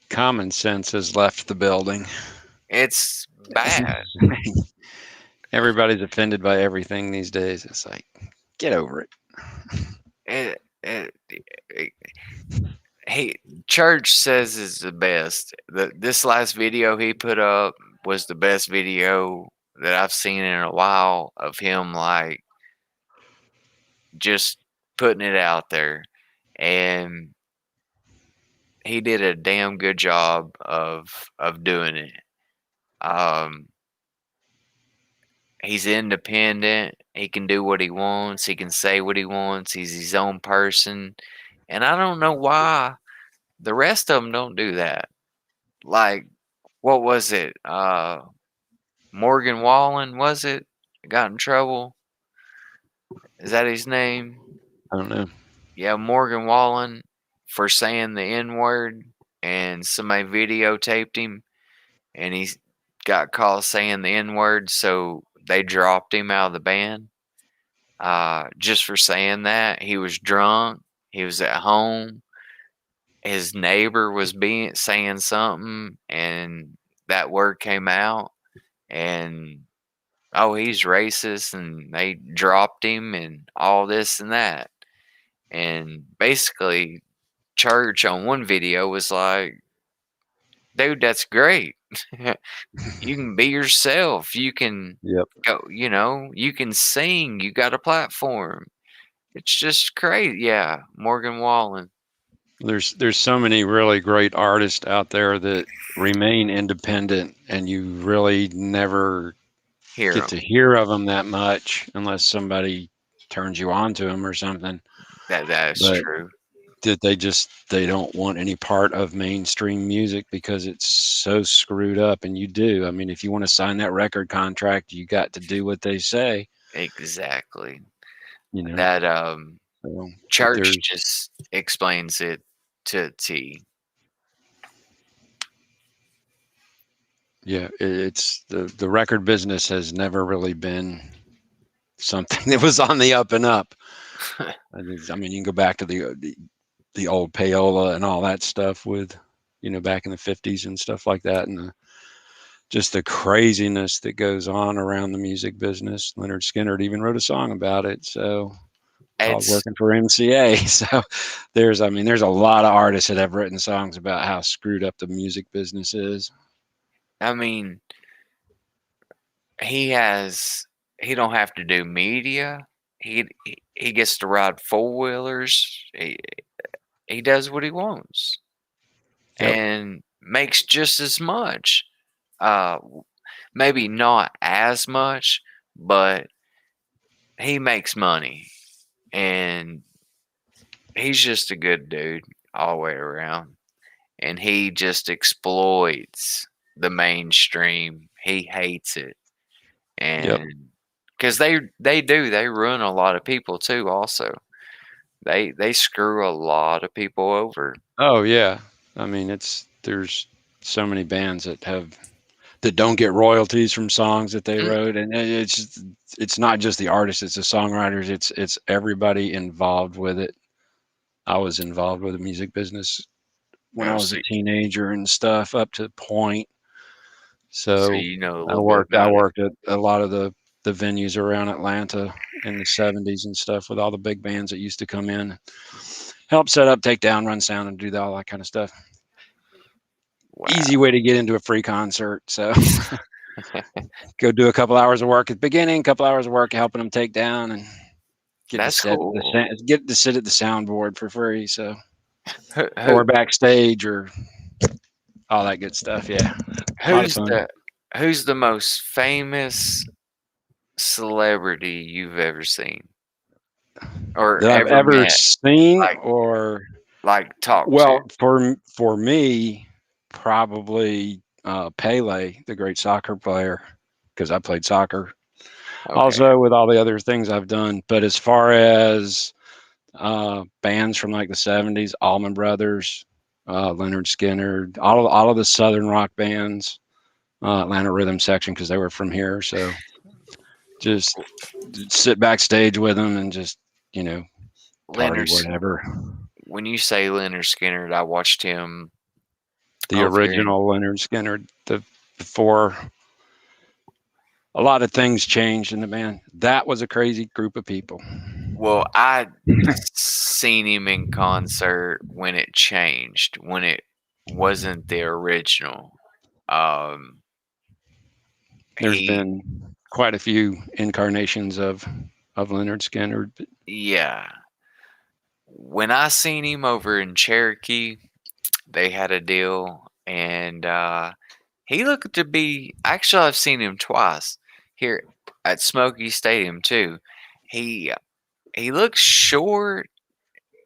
Common sense has left the building. it's bad. Everybody's offended by everything these days. It's like, get over it. It, he Church says is the best. This last video he put up was the best video that I've seen in a while of him, like, just putting it out there, and he did a damn good job of doing it. Um, he's independent. He can do what he wants. He can say what he wants. He's his own person, and I don't know why the rest of them don't do that. Like, what was it? Morgan Wallen, was it? Got in trouble. Is that his name? I don't know. Yeah, Morgan Wallen, for saying the N word, and somebody videotaped him, and he got caught saying the N word, so they dropped him out of the band. Just for saying that. He was drunk. He was at home. His neighbor was saying something, and that word came out, and oh, he's racist, and they dropped him, and all this and that. And basically, Church on one video was like, dude, that's great. You can be yourself. You can Yep. go. You can sing. You got a platform. It's just crazy. Yeah, Morgan Wallen. There's so many really great artists out there that remain independent, and you really never Hear get to them. hear of them that much unless somebody turns you on to them or something. That's But true. that they don't want any part of mainstream music because it's so screwed up, and you do. I mean, if you want to sign that record contract, you got to do what they say, Exactly. you know. That So, but church there's just explains it to a T. yeah, it's the record business has never really been something that was on the up and up. I mean, you can go back to the old payola and all that stuff with, back in the 50s and stuff like that, and just the craziness that goes on around the music business. Leonard Skinner even wrote a song about it. So called It's. "Working for MCA." So there's a lot of artists that have written songs about how screwed up the music business is. I mean, he has. He don't have to do media. He gets to ride four wheelers. He does what he wants Yep. and makes just as much. Uh, maybe not as much, but he makes money, and he's just a good dude all the way around. And he just exploits the mainstream. He hates it, Yep. and because they ruin a lot of people too. Also, they screw a lot of people over. Oh yeah. I mean, there's so many bands that don't get royalties from songs that they Mm, wrote, and it's not just the artists, it's the songwriters, it's everybody involved with it. I was involved with the music business when I well, was a teenager and stuff up to point. so So you know a I little bit worked I about it. worked at a lot of the venues around Atlanta in the 70s and stuff with all the big bands that used to come in, help set up, take down, run sound, and do all that kind of stuff. Wow, Easy way to get into a free concert. So go do a couple hours of work at the beginning, a couple hours of work helping them take down, and that's cool. get to sit at the soundboard for free. So Who, or who backstage or all that good stuff. Yeah, a lot of who's fun. the most famous celebrity you've ever seen or That I've ever ever met? seen, Like or talk to. well, for me, probably Pele, the great soccer player, because I played soccer. Okay. Also, with all the other things I've done, but as far as bands from like the 70s, Allman Brothers, Leonard Skinner, all of the Southern rock bands, Atlanta Rhythm Section, because they were from here. So just sit backstage with them and just, you know, party, Leonard, whatever. when you say Leonard Skinner, I watched him The over here in. original Leonard Skinner, before a lot of things changed in the band. That was a crazy group of people. Well, I seen him in concert when it changed, when it wasn't the original. Um, There's he, been quite a few incarnations of Leonard Skinner. yeah. When I seen him over in Cherokee, they had a deal, and he looked to be. Actually, I've seen him twice here at Smoky Stadium too. He he looks short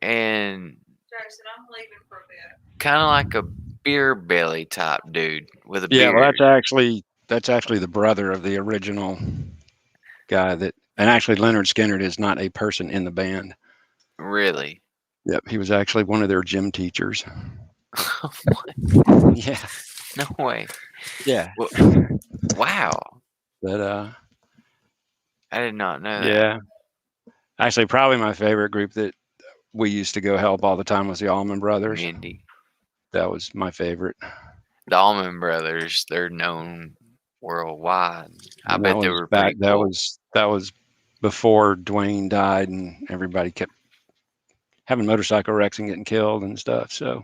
and Jackson, I'm leaving for a bit. kind of like a beer belly type dude with a Yeah, well, beard. that's actually the brother of the original guy that, and actually Leonard Skinner is not a person in the band. Really? Yep, he was actually one of their gym teachers. Yeah, No way. yeah. Well, wow. But I did not know that. yeah, actually, probably my favorite group that we used to go help all the time was the Allman Brothers. Mindy. That was my favorite. The Allman Brothers, they're known worldwide. I And that bet they was were back. pretty cool. That was before Dwayne died, and everybody kept having motorcycle wrecks and getting killed and stuff. So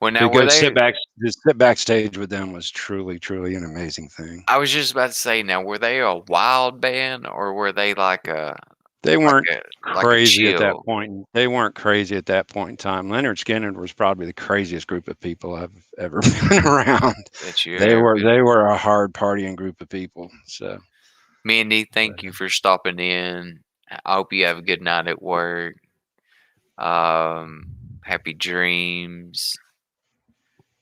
Well, To now were go they? sit backstage with them was truly, truly an amazing thing. I was just about to say. Now, were they a wild band or were they They like weren't a like a crazy at that chill? point. They weren't crazy at that point in time. Leonard Skinner was probably the craziest group of people I've ever been around. That you They have were been. they were a hard partying group of people. So, Mandy, but, thank you for stopping in. I hope you have a good night at work. Happy dreams.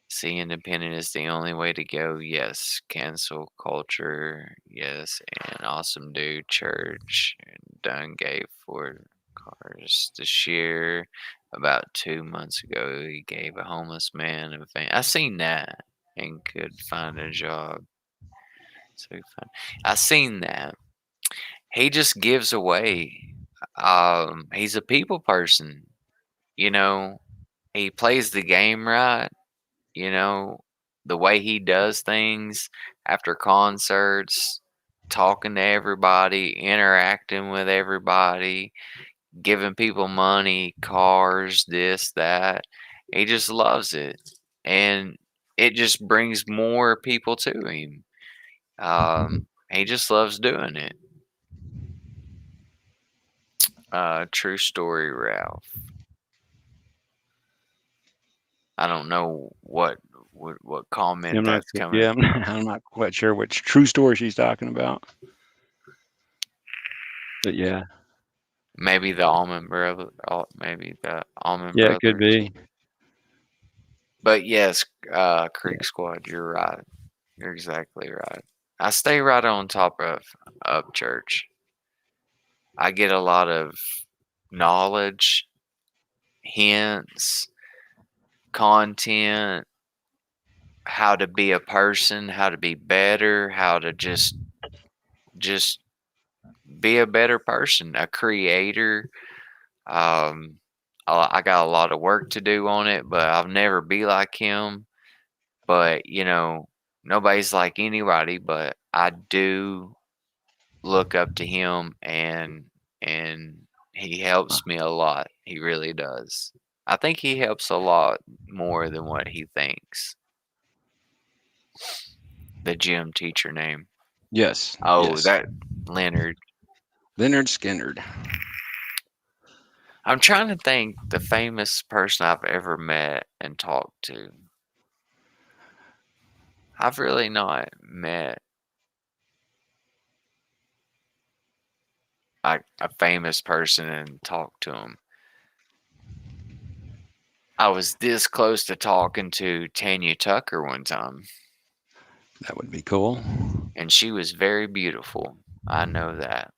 See, independent is the only way to go. Yes, cancel culture. Yes, and awesome dude church. Done gave for cars this year. About 2 months ago, he gave a homeless man a van. I seen that and could find a job. So I seen that. He just gives away. He's a people person. You know, he plays the game right. You know, the way he does things after concerts, talking to everybody, interacting with everybody, giving people money, cars, this, that. He just loves it. And it just brings more people to him. He just loves doing it. True story, Ralph. I don't know what yeah, comment that's coming. I'm not quite sure which true story she's talking about. But yeah, Maybe the Almond Brother, maybe the Almond yeah, it could Brothers. be. But yes, Creek Squad, you're right. You're exactly right. I stay right on top of church. I get a lot of knowledge, hints, content, how to be a person, how to be better, how to just be a better person, a creator. Um, I got a lot of work to do on it, but I'll never be like him. But nobody's like anybody. But I do look up to him, and he helps me a lot. He really does. I think he helps a lot more than what he thinks. The gym teacher name. Yes, Oh, yes. that Leonard. Leonard Skinner. I'm trying to think the famous person I've ever met and talked to. I've really not met a famous person and talked to him. I was this close to talking to Tanya Tucker one time, That would be cool. and she was very beautiful. I know that.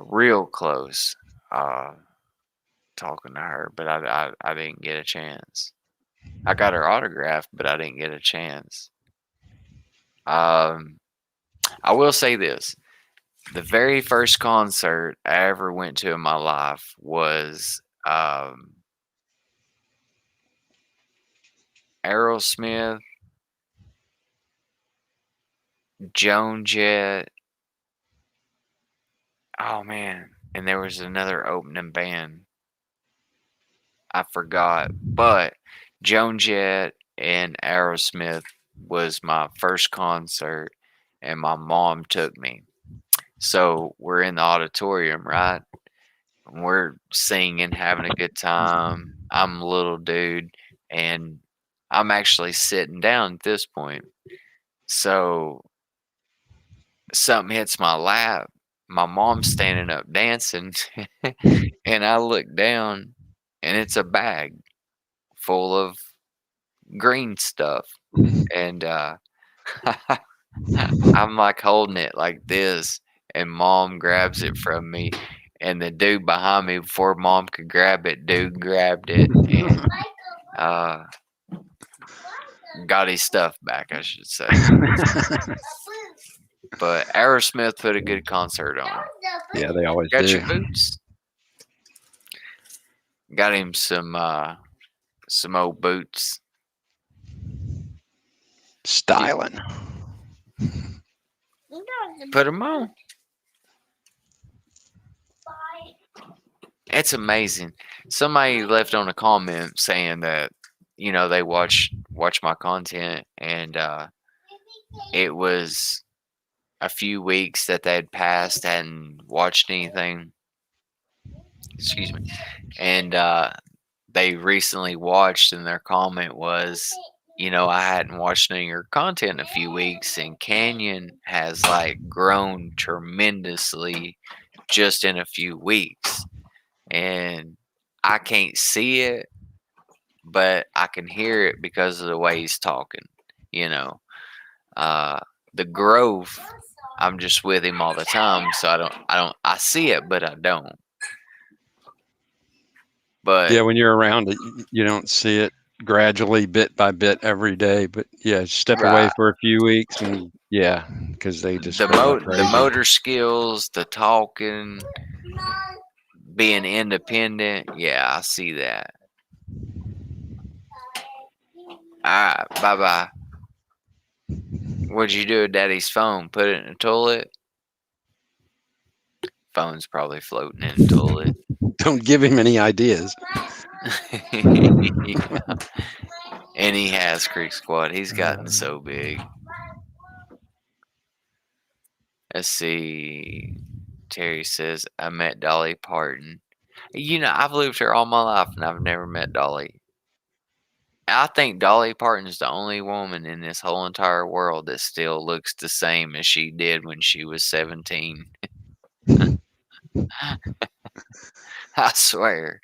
Real close uh, talking to her, but I didn't get a chance. I got her autograph, but I didn't get a chance. Um, I will say this. The very first concert I ever went to in my life was Aerosmith, Joan Jett. Oh man, and there was another opening band. I forgot, but Joan Jett and Aerosmith was my first concert, and my mom took me. So we're in the auditorium, right? And we're singing, having a good time. I'm a little dude, and I'm actually sitting down at this point. So something hits my lap. My mom's standing up dancing, and I look down, and it's a bag full of green stuff. And I'm like holding it like this, and mom grabs it from me. And the dude behind me, before mom could grab it, dude grabbed it and uh, got his stuff back, I should say. But Aerosmith put a good concert on. Yeah, they always Got do. your boots? Got him some old boots. Styling. Put them on. It's amazing. Somebody left on a comment saying that they watch my content, and it was a few weeks that they had passed, hadn't watched anything. Excuse me, and they recently watched, and their comment was, I hadn't watched any of your content in a few weeks, and Canyon has like grown tremendously just in a few weeks, and I can't see it, but I can hear it because of the way he's talking. You know, uh, the growth. I'm just with him all the time, so I see it, but I don't. But Yeah, when you're around it, you don't see it gradually, bit by bit, every day. But yeah, step away right, for a few weeks, and yeah, because they just grow like the crazy. motor skills, the talking, being independent. Yeah, I see that. All right, bye bye. What'd you do with Daddy's phone? Put it in the toilet? Phone's probably floating in the toilet. Don't give him any ideas. Yeah. And he has Creek Squad. He's gotten so big. Let's see. Terry says, I met Dolly Parton. I've lived here all my life and I've never met Dolly. I think Dolly Parton's the only woman in this whole entire world that still looks the same as she did when she was 17. I swear.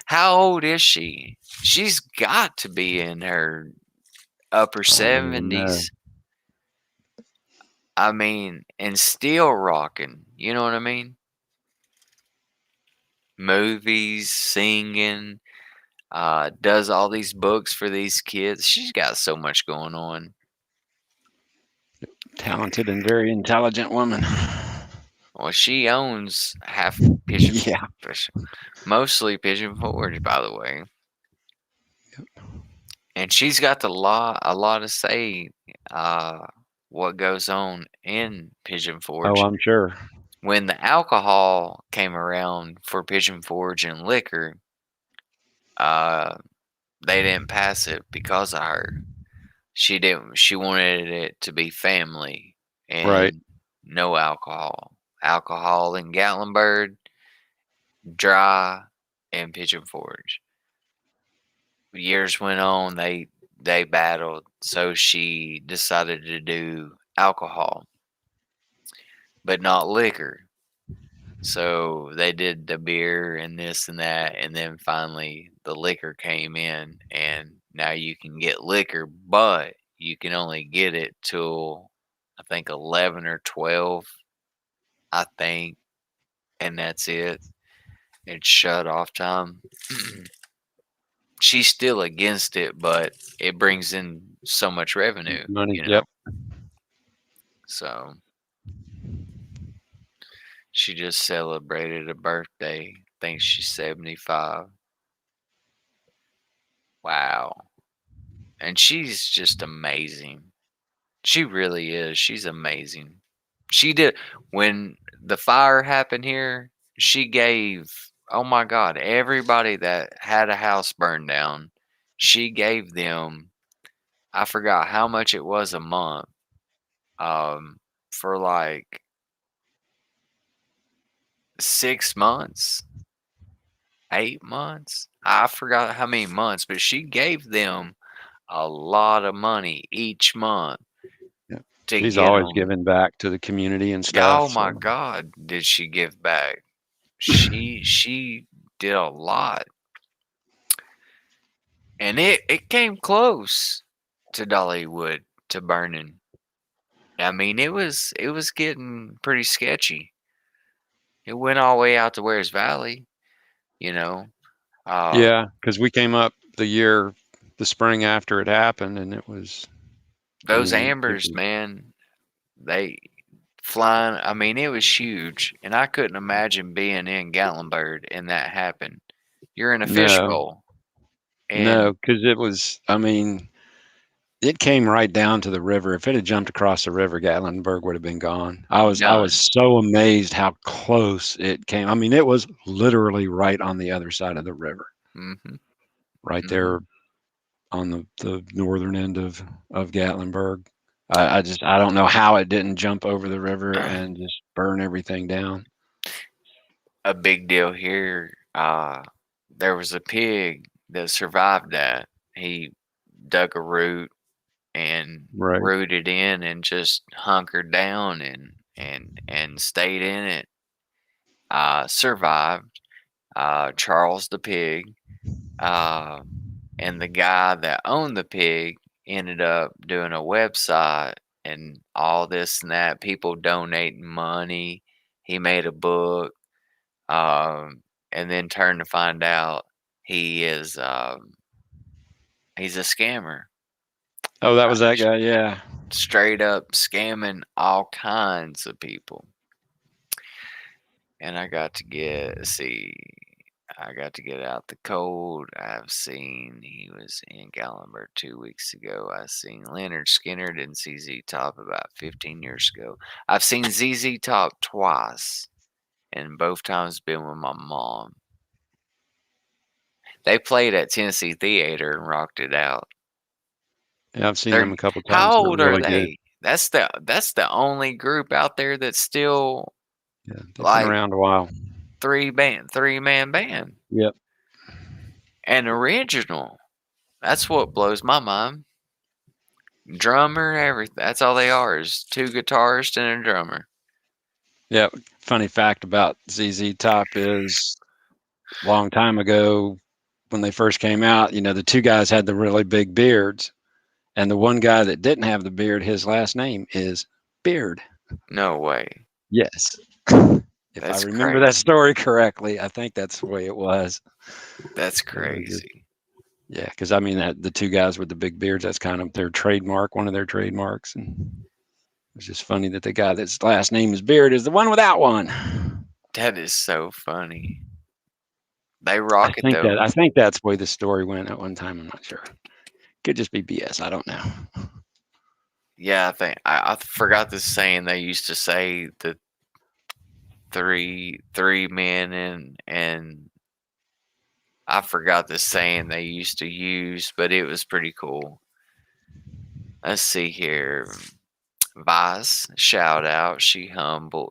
How old is she? She's got to be in her upper I don't even know. 70s. I mean, and still rocking. You know what I mean? Movies, singing, does all these books for these kids. She's got so much going on. Talented and very intelligent woman. Well, she owns half Pigeon, Yeah. mostly Pigeon Forge, by the way. And she's got a lot to say. What goes on in Pigeon Oh, Forge. I'm sure. When the alcohol came around for Pigeon Forge and liquor, uh, they didn't pass it because of her. She didn't. She wanted it to be family Right. and no alcohol. Alcohol in Gatlinburg, dry in Pigeon Forge. Years went on. They battled, so she decided to do alcohol, but not liquor. So they did the beer and this and that, and then finally the liquor came in, and now you can get liquor, but you can only get it till I think 11 or 12, I think, and that's it. It's shut off time. She's still against it, but it brings in so much revenue, Money. Yep. So she just celebrated a birthday. Thinks she's 75. Wow. And she's just amazing. She really is. She's amazing. She did when the fire happened here, she gave, oh my God, everybody that had a house burned down, she gave them, I forgot how much it was a month, for like 6 months, 8 months. I forgot how many months, but she gave them a lot of money each month Yeah. to She's get always them. giving back to the community and stuff. Oh my So God, did she give back? She did a lot, and it came close to Dollywood to burning. I mean, it was getting pretty sketchy. It went all the way out to Wares Valley, you know. Uh, yeah, because we came up the spring after it happened, and it was. I those mean, it ambers, was. man, they flying. I mean, it was huge, and I couldn't imagine being in Gatlinburg and that happened. You're in a No, fishbowl, no, and because it was. I mean, it came right down to the river. If it had jumped across the river, Gatlinburg would have been gone. I Done. was so amazed how close it came. I mean, it was literally right on the other side of the river, Mm-hmm. right Mm-hmm. there on the northern end of Gatlinburg. I don't know how it didn't jump over the river and just burn everything down. A big deal here. There was a pig that survived that. He dug a root and Right. rooted in and just hunkered down and stayed in it. Survived. Charles the pig. Uh, and the guy that owned the pig ended up doing a website and all this and that. People donating money. He made a book. And then turned to find out he is he's a scammer. Oh, that was that guy. Yeah. Straight up scamming all kinds of people. And I got to I got to get out the cold. I've seen he was in Gallenberg 2 weeks ago. I seen Leonard Skinner, didn't see Z Top about 15 years ago. I've seen ZZ Top twice, and both times been with my mom. They played at Tennessee Theater and rocked it out. Yeah, I've seen They're them a couple times. how They're old are really good. they? That's the only group out there that's still Yeah, they've been like around a while. three man band. Yep. And original. That's what blows my mind. Drummer, everything. That's all they are is two guitarists and a drummer. Yeah. Funny fact about ZZ Top is a long time ago when they first came out, the two guys had the really big beards. And the one guy that didn't have the beard, his last name is Beard. No way. Yes. If I That's remember that crazy. story correctly, I think that's the way it was. That's They were just- crazy. yeah, because I mean, the two guys with the big beards, that's kind of their trademark, one of their trademarks. And it's just funny that the guy that's last name is Beard is the one without one. That is so funny. They rock it though. I think that's the way the story went at one time. I'm not sure. Could just be BS. I don't know. Yeah, I think I forgot this saying they used to say the three men and I forgot the saying they used to use, but it was pretty cool. Let's see here. Vice, shout out. She's humble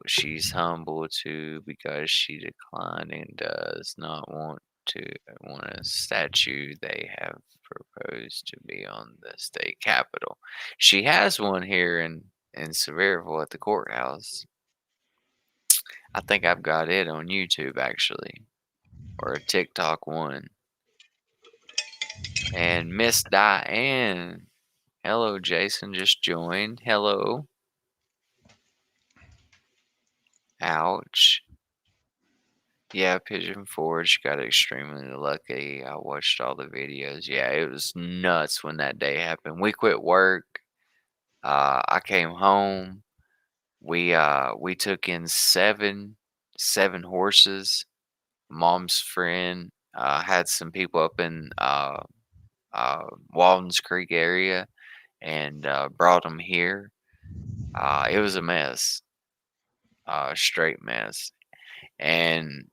too because she declined and does not want a statue they have proposed to be on the state capitol. She has one here in Sevierville at the courthouse. I think I've got it on YouTube actually, or a TikTok one. And Miss Diane, hello, Jason just joined. Hello. Ouch. Yeah, Pigeon Forge got extremely lucky. I watched all the videos. Yeah, it was nuts when that day happened. We quit work. I came home. We took in seven horses. Mom's friend had some people up in Walden's Creek area and brought them here. It was a mess, straight mess. And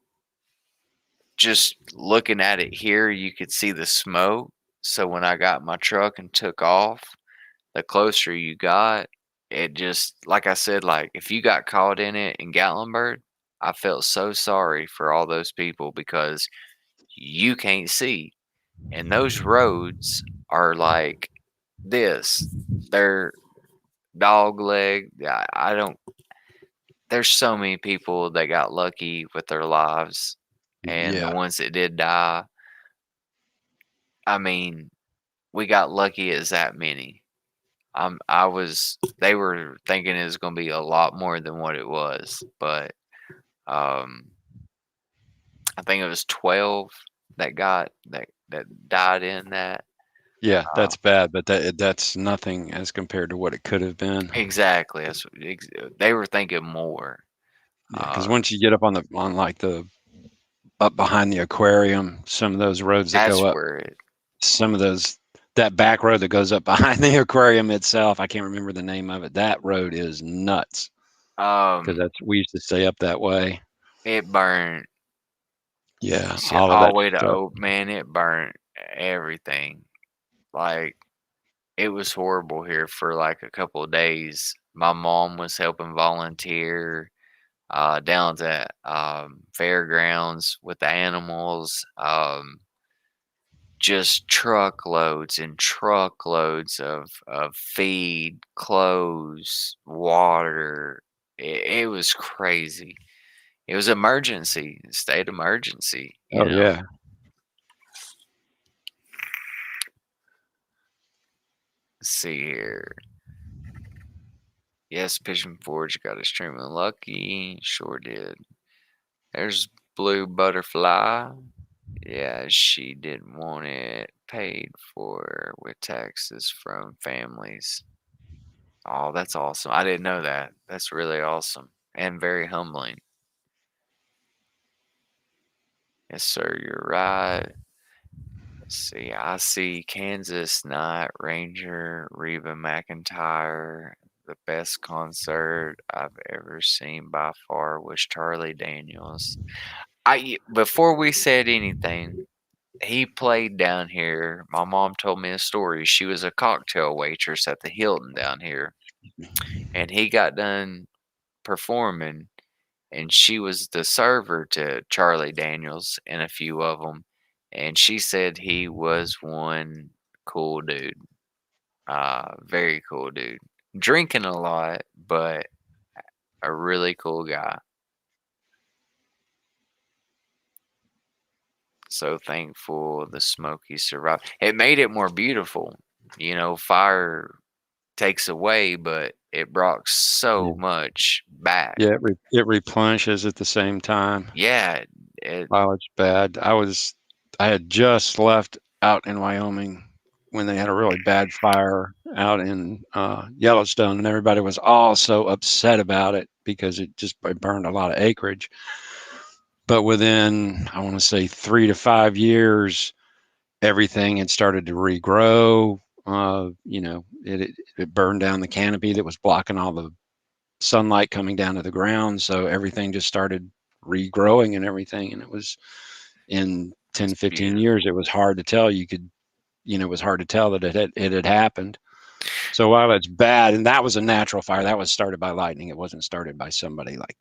just looking at it here, you could see the smoke. So when I got in my truck and took off, the closer you got, it just, like I said, like if you got caught in it in Gatlinburg, I felt so sorry for all those people because you can't see. And those roads are like this. They're dog leg. I don't, there's so many people that got lucky with their lives. And the Yeah. ones that did die, I mean, we got lucky as that many. They were thinking it was going to be a lot more than what it was, but um, I think it was 12 that died in that. Yeah, that's bad, but that's nothing as compared to what it could have been. Exactly. They were thinking more. Yeah, because once you get up on like the up behind the aquarium, some of those roads that That's go up, where it. some of those that back road that goes up behind the aquarium itself. I can't remember the name of it. That road is nuts because Um, we used to stay up that way. it burned Yeah, shit all of all that the way to stuff. Oak. Man, it burnt everything. Like it was horrible here for like a couple of days. My mom was helping volunteer down at fairgrounds with the animals. Just truckloads and truckloads of feed, clothes, water. It was crazy. It was emergency, state emergency, you Oh know. yeah. Let's see here. Yes, Pigeon Forge got extremely lucky. Sure did. There's Blue Butterfly. Yeah, she didn't want it paid for with taxes from families. Oh, that's awesome. I didn't know that. That's really awesome and very humbling. Yes, sir, you're right. Let's see. I see Kansas Night Ranger, Reba McEntire. The best concert I've ever seen by far was Charlie Daniels. Before we said anything, he played down here. My mom told me a story. She was a cocktail waitress at the Hilton down here, and he got done performing, and she was the server to Charlie Daniels and a few of them, and she said he was one cool dude. Very cool dude. Drinking a lot, but a really cool guy. So thankful the Smoky survived. It made it more beautiful. You know, fire takes away, but it brought Yeah. so much back. Yeah, it replenishes at the same time. Yeah, it, Oh, it's bad. I had just left out in Wyoming when they had a really bad fire out in Yellowstone, and everybody was all so upset about it because it burned a lot of acreage. But within, I want to say, 3 to 5 years, everything had started to regrow. It burned down the canopy that was blocking all the sunlight coming down to the ground, so everything just started regrowing and everything, and it was in 10 it's 15 years beautiful. it was hard to tell. It was hard to tell that it had happened. So while it's bad, and that was a natural fire, that was started by lightning, it wasn't started by somebody like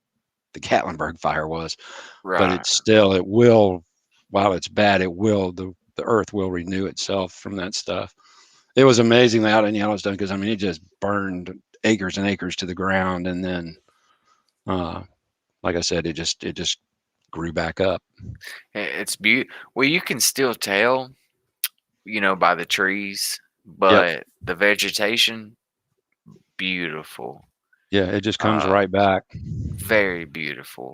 the Gatlinburg fire was. But Right. it's still, it will, while it's bad, it will, the earth will renew itself from that stuff. It was amazing out in Yellowstone because, I mean, it just burned acres and acres to the ground, and then uh like I said, it just grew back up. It's beautiful. Well, you can still tell, by the trees, Yep. but the vegetation, beautiful. Yeah, it just comes Uh, right back. very beautiful.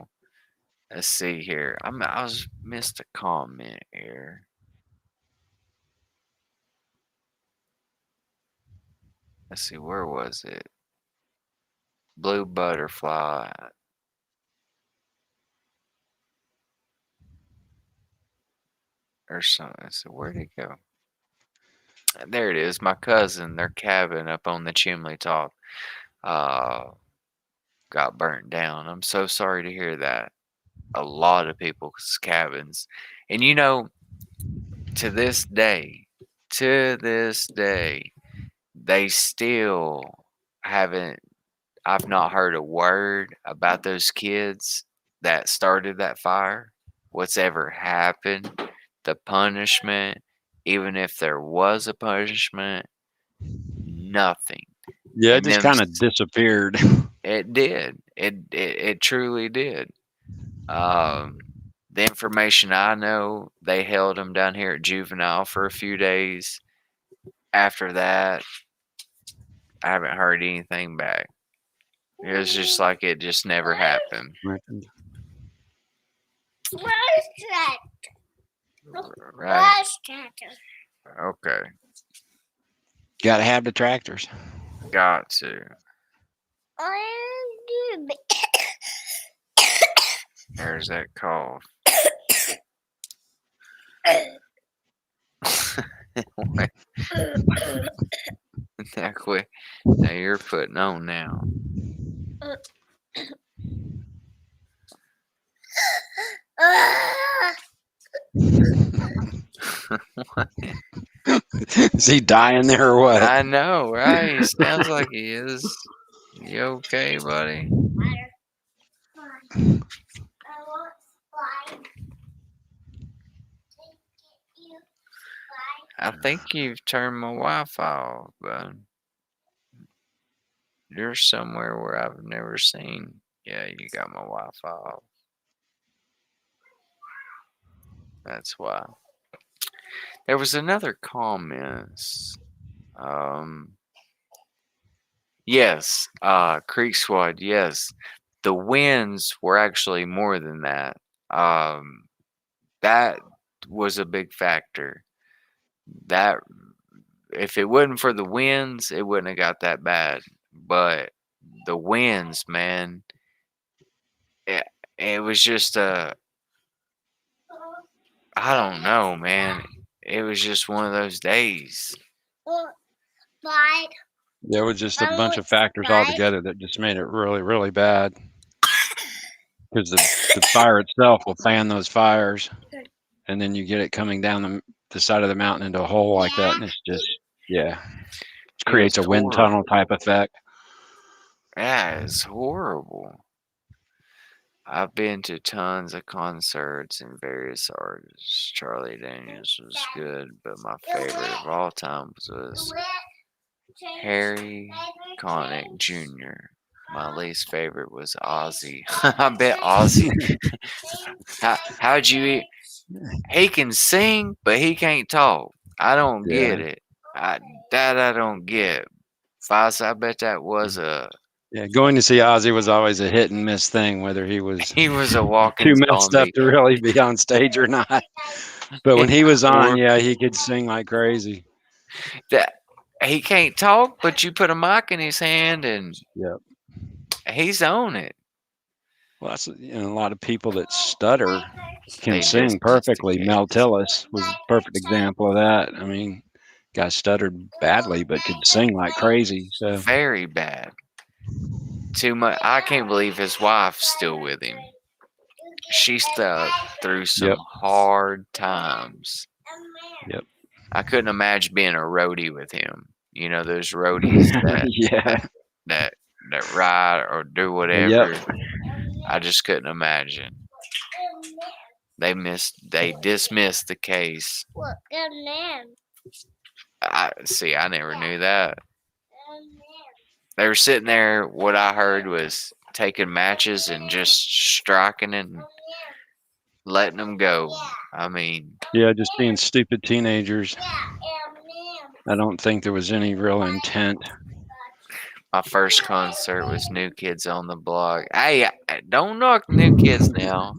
Let's see here. I was missed a comment here. Let's see, where was it? Blue butterfly or something. So where'd it go? There it is. My cousin, their cabin up on the chimney top, uh, got burnt down. I'm so sorry to hear that. A lot of people's cabins, and to this day, to this day, they still haven't. I've not heard a word about those kids that started that fire. What's ever happened? The punishment, even if there was a punishment, nothing. Yeah, it And just kind of disappeared. it did. It truly did. Um, the information I know, they held him down here at juvenile for a few days. After that, I haven't heard anything back. It was just like it just never happened. Where's that? Right? Where's that? Okay. Got to have the tractors. Got to. There's that cough. Now quit. Now you're putting on now. Is he dying there or what? I know, right? He sounds like he is. You okay, buddy? I think you've turned my Wi-Fi off, but you're somewhere where I've never seen. Yeah, you got my Wi-Fi off. That's why. There was another comment. Um, yes, Creek Squad. Yes, the wins were actually more than that. That was a big factor. That if it wasn't for the wins, it wouldn't have got that bad. But the wins, man, it, it was just I don't know, man. It was just one of those days. There was just a bunch of factors altogether that just made it really, really bad. Because the fire itself will fan those fires, and then you get it coming down the side of the mountain into a hole like that, and it's just, yeah, it creates a wind tunnel type effect. Yeah, it's horrible. I've been to tons of concerts and various artists. Charlie Daniels was good, but my favorite of all time was Harry Connick Jr. My least favorite was Ozzy. I bet Ozzy. How'd you eat? He can sing, but he can't talk. I don't get it. I don't get. Foss, I bet that was a. Yeah, going to see Ozzy was always a hit and miss thing, whether he was He was a walking too messed up zombie. to really be on stage or not. But when he was on, yeah, he could sing like crazy. That he can't talk, but you put a mic in his hand and he's on it. Well, that's a lot of people that stutter can They sing just perfectly. mysticate. Mel Tillis was a perfect example of that. I mean, guy stuttered badly, but could sing like crazy. So Very bad. Too much. I can't believe his wife's still with him. She stuck through some hard times. Yep. I couldn't imagine being a roadie with him. You know those roadies that ride or do whatever. I just couldn't imagine. They dismissed the case. I never knew that. They were sitting there. What I heard was taking matches and just striking and letting them go. I mean, just being stupid teenagers. I don't think there was any real intent. my first concert was New Kids on the Block. Hey, don't knock New Kids now.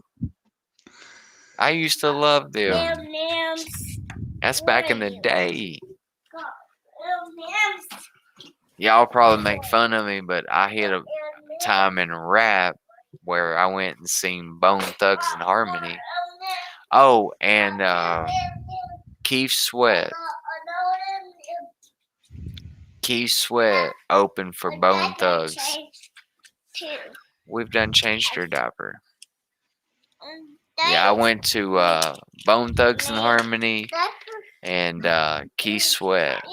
I used to love them. That's back in the day. Y'all probably make fun of me, but I hit a time in rap where I went and seen Bone Thugs and Harmony. Oh, and Keith Sweat. Keith Sweat opened for Bone Thugs. We've done changed her diaper. Yeah, I went to Bone Thugs and Harmony and Keith Sweat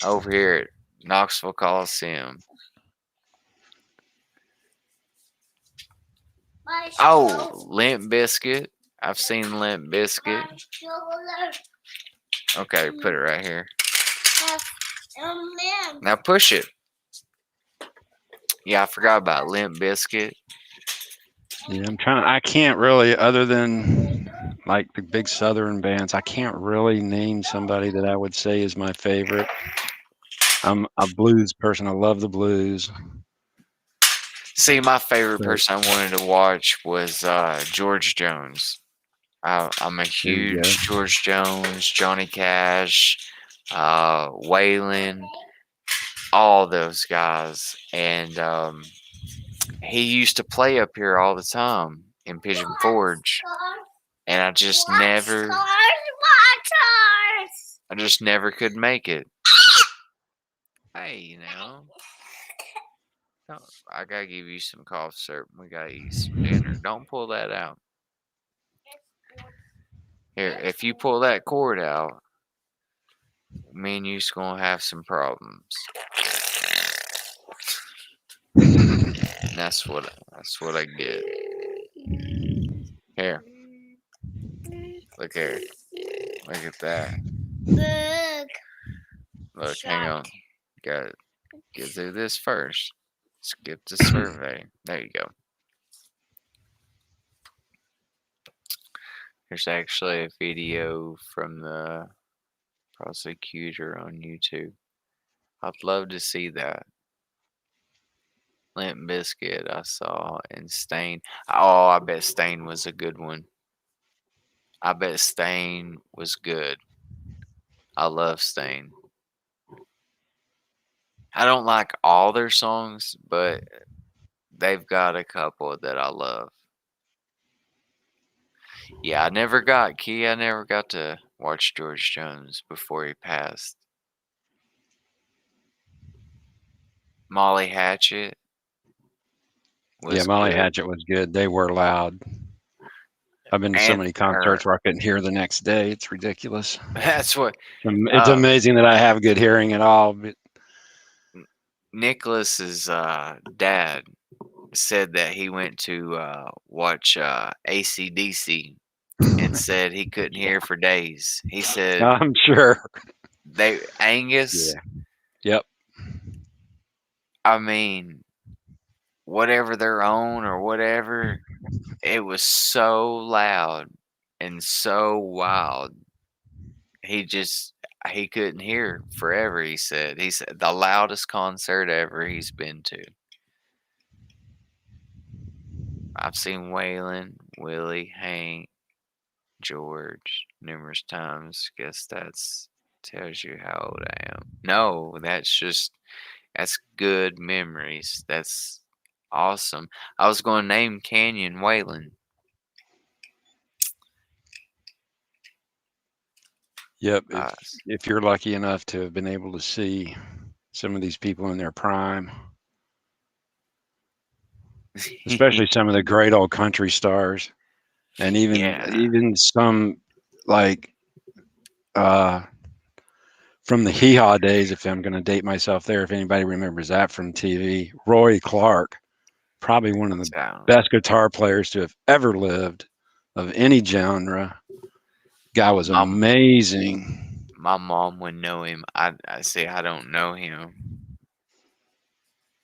over here at Knoxville Coliseum. Oh, Limp Bizkit. I've seen Limp Bizkit. Okay, put it right here. Now push it. Yeah, I forgot about Limp Bizkit. Yeah, I can't really, other than like the big Southern bands, I can't really name somebody that I would say is my favorite. I'm a blues person. I love the blues. See, my favorite person I wanted to watch was George Jones. I'm a huge George Jones, Johnny Cash, Waylon, all those guys. And he used to play up here all the time in Pigeon Forge. And I just never guitars. I just never could make it. Hey, I gotta give you some cough syrup. We gotta eat some dinner. Don't pull that out. Here, if you pull that cord out, me and you's gonna have some problems. That's what I get. Here, look here. Look at that. Look. Look, hang on. Gotta get through this first. Skip the survey. There you go. There's actually a video from the prosecutor on YouTube. I'd love to see that. Limp Biscuit I saw and Stain. Oh, I bet Stain was a good one. I bet Stain was good. I love Stain. I don't like all their songs, but they've got a couple that I love. Yeah, I never got to watch George Jones before he passed. Molly Hatchet Yeah, was Molly good. Hatchet was good. They were loud. I've been to so And many concerts where I couldn't hear the next day. It's ridiculous. that's what It's amazing that I have good hearing at all. But Nicholas's dad said that he went to watch AC/DC and said he couldn't hear for days. He said I'm sure. Angus, Yeah. Yep. I mean, whatever they're on or whatever, it was so loud and so wild. He couldn't hear forever, he said. He said the loudest concert ever he's been to. I've seen Waylon, Willie, Hank, George numerous times. Guess that's tells you how old I am. No, that's good memories. That's awesome. I was going to name Canyon Waylon. Yep. Uh, If you're lucky enough to have been able to see some of these people in their prime, especially some of the great old country stars, and Yeah. even some like from the Hee Haw days, if I'm going to date myself there, if anybody remembers that from TV, Roy Clark, probably one of the best guitar players to have ever lived of any genre. Guy was amazing. My mom would know him. I say I don't know him.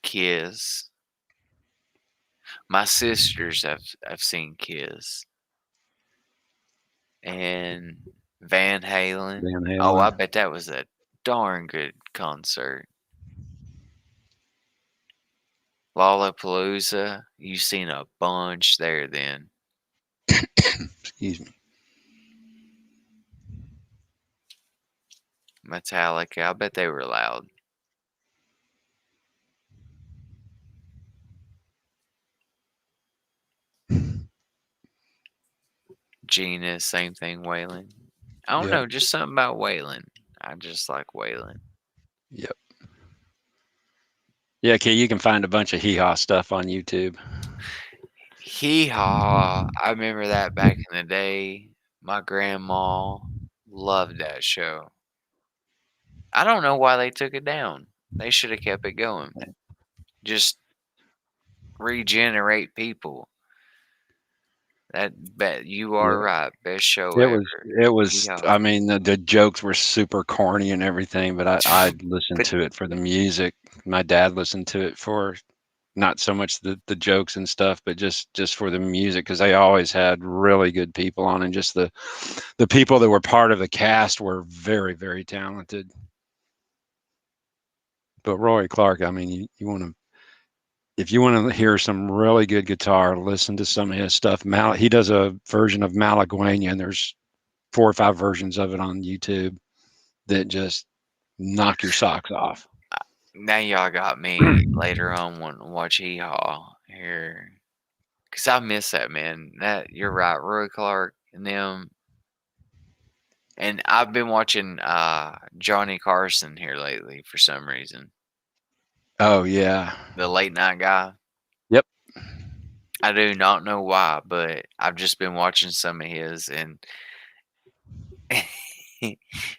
Kiss. My sisters have seen Kiss. And Van Halen. Van Halen. Oh, I bet that was a darn good concert. Lollapalooza. You seen a bunch there then. Excuse me. Metallica. I bet they were loud. Gina, same thing. Waylon. I don't know, just something about Waylon. I just like Waylon. Yep. Yeah, okay, you can find a bunch of Hee Haw stuff on YouTube. Hee Haw. I remember that back in the day. My grandma loved that show. I don't know why they took it down. They should have kept it going. Just regenerate people. Bet you are right. Best show ever. It was. Yeah. I mean, the jokes were super corny and everything, but I listened to it for the music. My dad listened to it for not so much the jokes and stuff, but just for the music, because they always had really good people on, and just the people that were part of the cast were very, very talented. But Roy Clark, I mean, you want to. If you want to hear some really good guitar, listen to some of his stuff. He does a version of Malagueña, and there's 4 or 5 versions of it on YouTube that just knock your socks off. Now y'all got me later on wanting to watch Hee Haw here. Because I miss that, man. You're right. Roy Clark and them. And I've been watching Johnny Carson here lately for some reason. Oh yeah. The late night guy. Yep. I do not know why, but I've just been watching some of his, and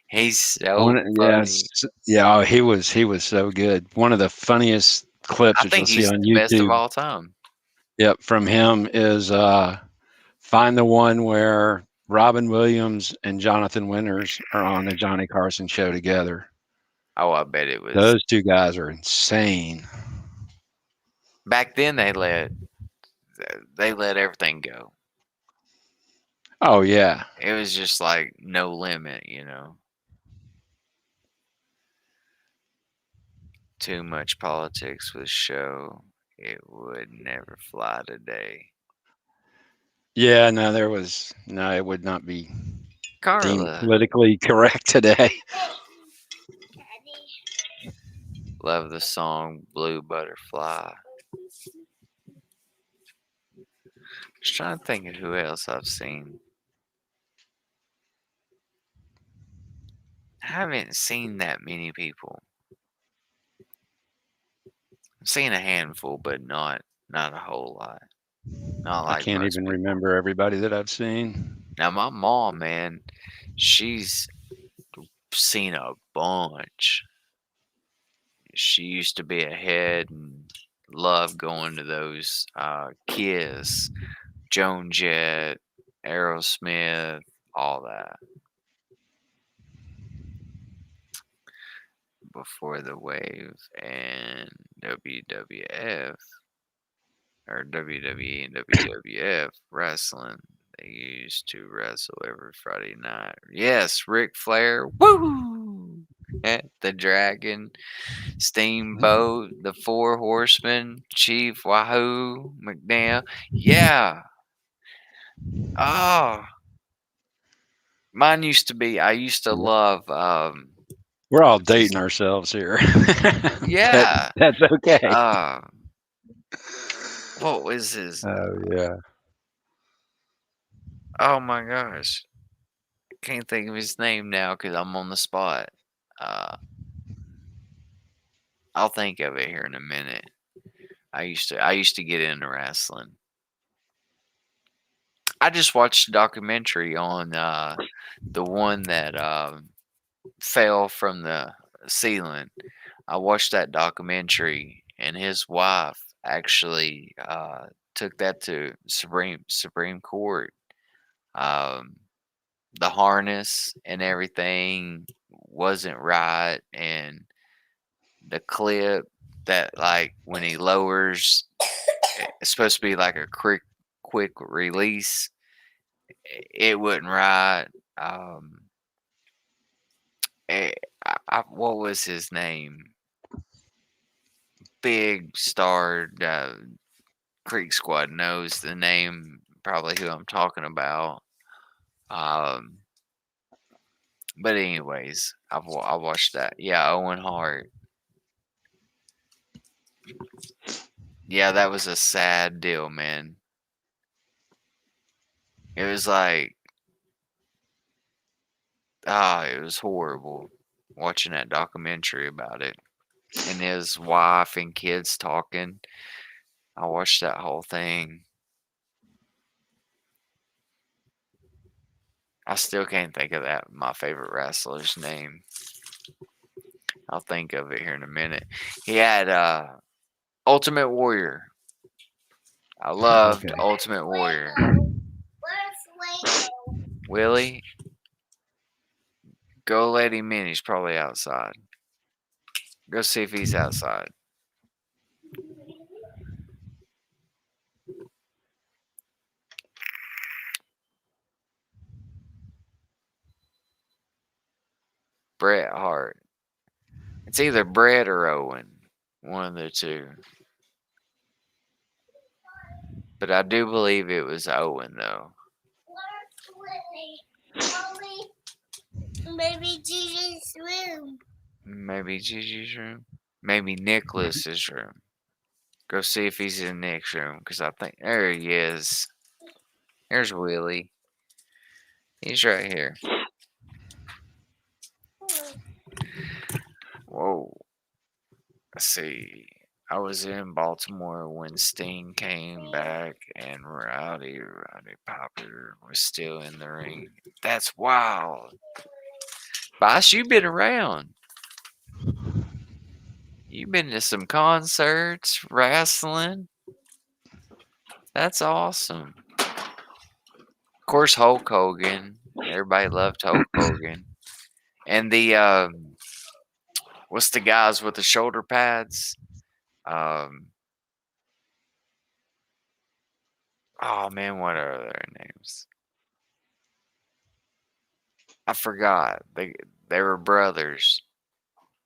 he's so funny. Yeah. Oh, he was so good. One of the funniest clips I that you'll think see he's on the best of YouTube. all time. Yep, from him is find the one where Robin Williams and Jonathan Winters are on the Johnny Carson show together. Oh, I bet it was. Those two guys are insane. Back then, they let everything go. Oh yeah. It was just like no limit, you know. Too much politics with show. It would never fly today. Yeah, no, it would not be deemed Carla, politically correct today. love the song Blue Butterfly. Just trying to think of who else I've seen. I haven't seen that many people. I've seen a handful, but not a whole lot. Not I like can't most even people. remember everybody that I've seen. Now my mom, man, she's seen a bunch. She used to be a head and loved going to those Kiss, Joan Jett, Aerosmith, all that. Before the Wave and WWF or WWE and WWF wrestling. They used to wrestle every Friday night. Yes, Ric Flair. Woo! The Dragon, Steamboat, the Four Horsemen, Chief Wahoo, McNeil. Yeah. Oh, mine used to be. I used to love. We're all What's his- dating ourselves here. Yeah. That's okay. What was his? Oh yeah. Oh my gosh, can't think of his name now because I'm on the spot. Uh, I'll think of it here in a minute. I used to get into wrestling. I just watched a documentary on the one that fell from the ceiling. I watched that documentary, and his wife actually took that to Supreme Court. Um, the harness and everything wasn't right, and the clip that like when he lowers, it's supposed to be like a quick release. It wasn't right. Um, eh, what was his name? Big star Creek Squad knows the name, probably who I'm talking about. Um, but anyways, I watched that. Yeah, Owen Hart. Yeah, that was a sad deal, man. It was like, it was horrible watching that documentary about it. And his wife and kids talking. I watched that whole thing. I still can't think of my favorite wrestler's name. I'll think of it here in a minute. He had Ultimate Warrior. I loved Okay. Ultimate Warrior. Where's Willie, go let him in. He's probably outside. Go see if he's outside. Bret Hart. It's either Bret or Owen. One of the two. But I do believe it was Owen, though. Maybe Gigi's room. Maybe Gigi's room. Maybe Nicholas's room. Go see if he's in Nick's room. Because I think. There he is. There's Willie. He's right here. let's see. I was in Baltimore when Sting came back and Rowdy Piper was still in the ring. That's wild. Boss, you've been around. You've been to some concerts, wrestling. That's awesome. Of course, Hulk Hogan. Everybody loved Hulk Hogan. And the what's the guys with the shoulder pads? Um, oh man, what are their names? I forgot. They were brothers.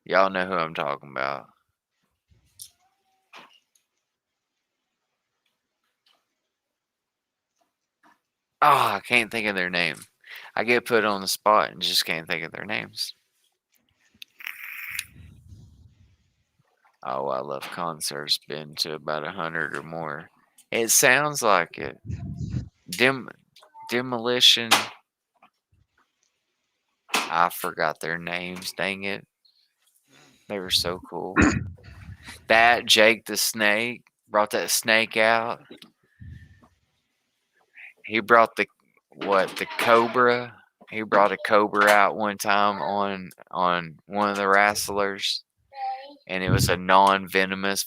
Y'all know who I'm talking about. Oh, I can't think of their name. I get put on the spot and just can't think of their names. Oh, I love concerts. Been to about 100 or more. It sounds like it. Demolition. I forgot their names. Dang it. They were so cool. That Jake the Snake brought that snake out. He brought the cobra. He brought a cobra out one time on one of the wrestlers, and it was a non-venomous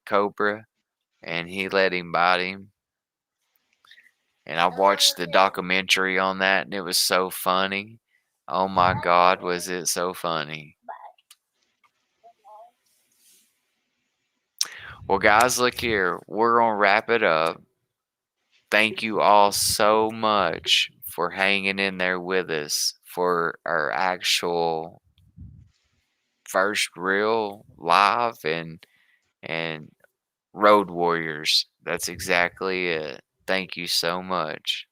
cobra, and he let him bite him. And I watched the documentary on that, and it was so funny. Oh my God, was it so funny? Well, guys, look here. We're gonna wrap it up. Thank you all so much for hanging in there with us for our actual first real live and Road Warriors. That's exactly it. Thank you so much.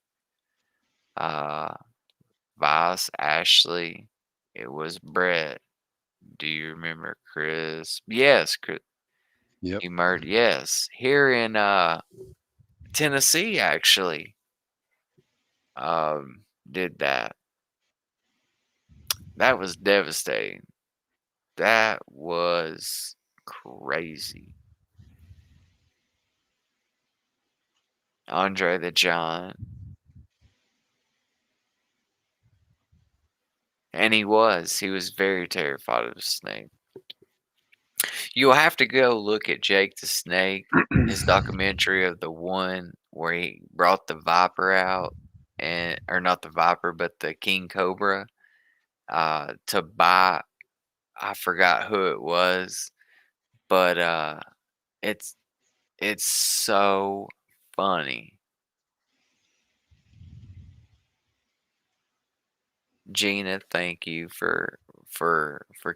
Uh Vice, Ashley, it was Brett. Do you remember Chris? Yes, Chris. Yep. You murdered. Yes, here in Tennessee, actually, did that. That was devastating. That was crazy. Andre the Giant. And he was. He was very terrified of the snake. You'll have to go look at Jake the Snake, his documentary of the one where he brought the viper out, and or not the viper, but the king cobra, to buy. I forgot who it was, but it's it's so funny. Gina, thank you for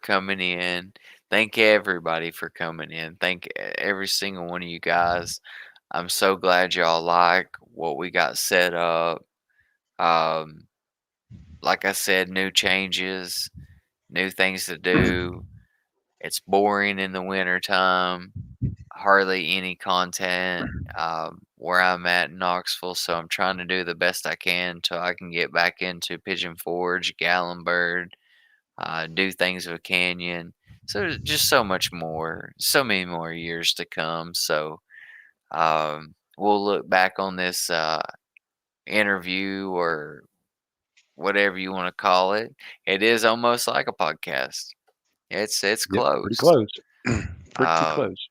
coming in. Thank everybody for coming in. Thank every single one of you guys. I'm so glad y'all like what we got set up. Um, like I said, new changes, new things to do. It's boring in the winter time. Hardly any content where I'm at in Knoxville, so I'm trying to do the best I can till I can get back into Pigeon Forge, Gallenberg, do things with Canyon. So there's just so much more, so many more years to come. So we'll look back on this interview or whatever you want to call it. It is almost like a podcast. It's Yep. Pretty close. close. Pretty Uh, close.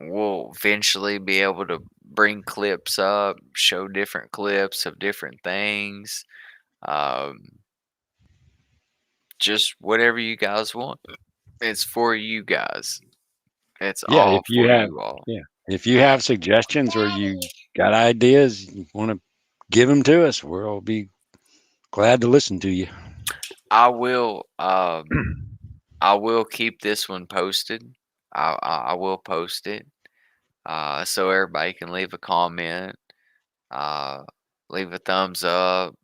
we'll eventually be able to bring clips up, show different clips of different things. Um, just whatever you guys want. It's for you guys. It's Yeah. all for you all. If you have suggestions or you got ideas, you want to give them to us, we'll be glad to listen to you. I will. I will keep this one posted. I will post it. So everybody can leave a comment. Uh, leave a thumbs up.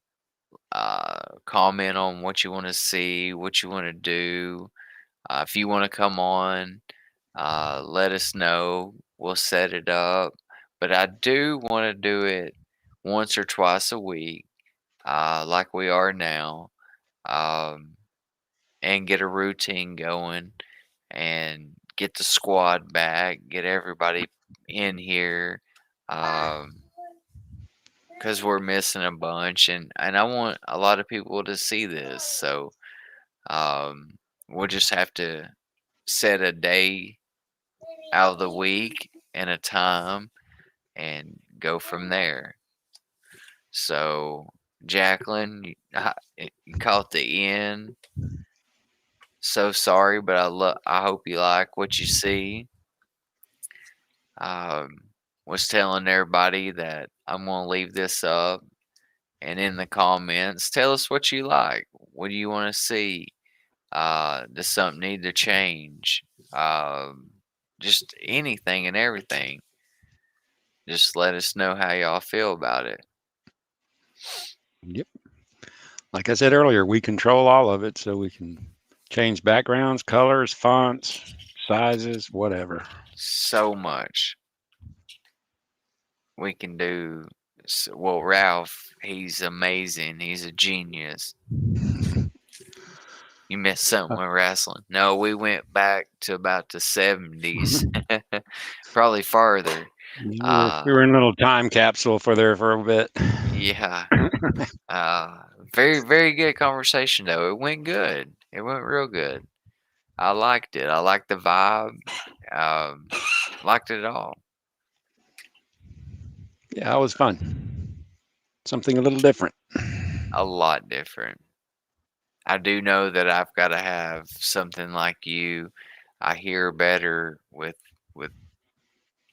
Comment on what you want to see, what you want to do. If you want to come on, let us know. We'll set it up. But I do want to do it once or twice a week, like we are now, and get a routine going. and get the squad back, get everybody in here, because we're missing a bunch, and I want a lot of people to see this. So um, we'll just have to set a day out of the week and a time and go from there. So, Jacqueline, you caught the end. So sorry, but I hope you like what you see. Um, was telling everybody that I'm gonna leave this up, and in the comments, tell us what you like. What do you want to see? Does something need to change? Um, just anything and everything. Just let us know how y'all feel about it. Yep. Like I said earlier, we control all of it, so we can change backgrounds, colors, fonts, sizes, whatever. So much we can do. Well, Ralph, he's amazing. He's a genius. You missed something with wrestling. No, we went back to about the 70s, probably farther. We Uh, were in a little time capsule for a bit. yeah. Very, very good conversation, though. It went good. It went real good. I liked it. I liked the vibe. Um, liked it all. Yeah, it was fun. Something a little different. A lot different. I do know that I've got to have something like you. I hear better with.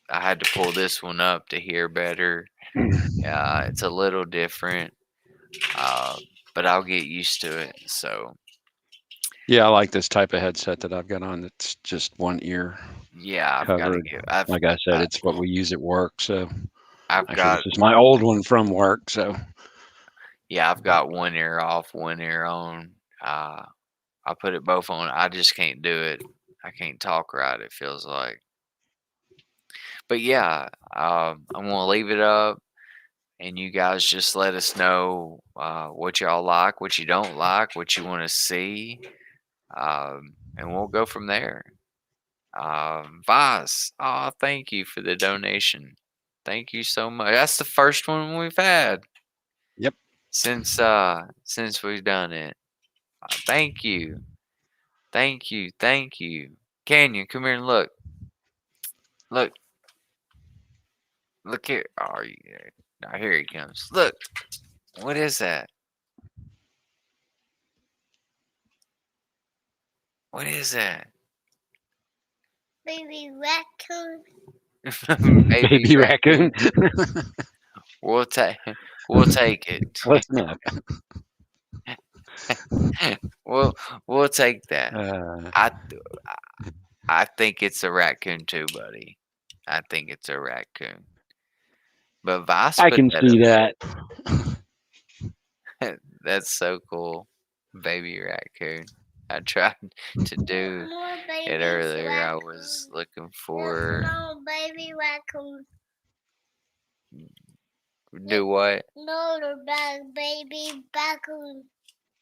I had to pull this one up to hear better. It's a little different, uh, but I'll get used to it. So Yeah, I like this type of headset that I've got on. That's just one ear yeah, I've got to covered. get. Like I said, it's what we use at work. So I've actually, got this is my old one from work. So yeah, I've got one ear off, one ear on. Uh, I put it both on. I just can't do it. I can't talk right. It feels like. But yeah, I'm gonna leave it up, and you guys just let us know what y'all like, what you don't like, what you want to see, and we'll go from there. Voss, oh, thank you for the donation. Thank you so much. That's the first one we've had yep. since we've done it. Thank you, thank you, thank you. Canyon, come here and look. Look, look here. Oh, yeah. Now here he comes. Look, what is that? What is that? Baby raccoon. Baby Baby raccoon. raccoon. We'll take we'll take it. Listen up. we'll we'll take that. Uh, I I think it's a raccoon too, buddy. I think it's a raccoon. But Vice I put can that see that. up. That's so cool. Baby raccoon. I tried to do More it baby earlier. I raccoon. was looking for No, baby raccoon. do what? No, the baby raccoon.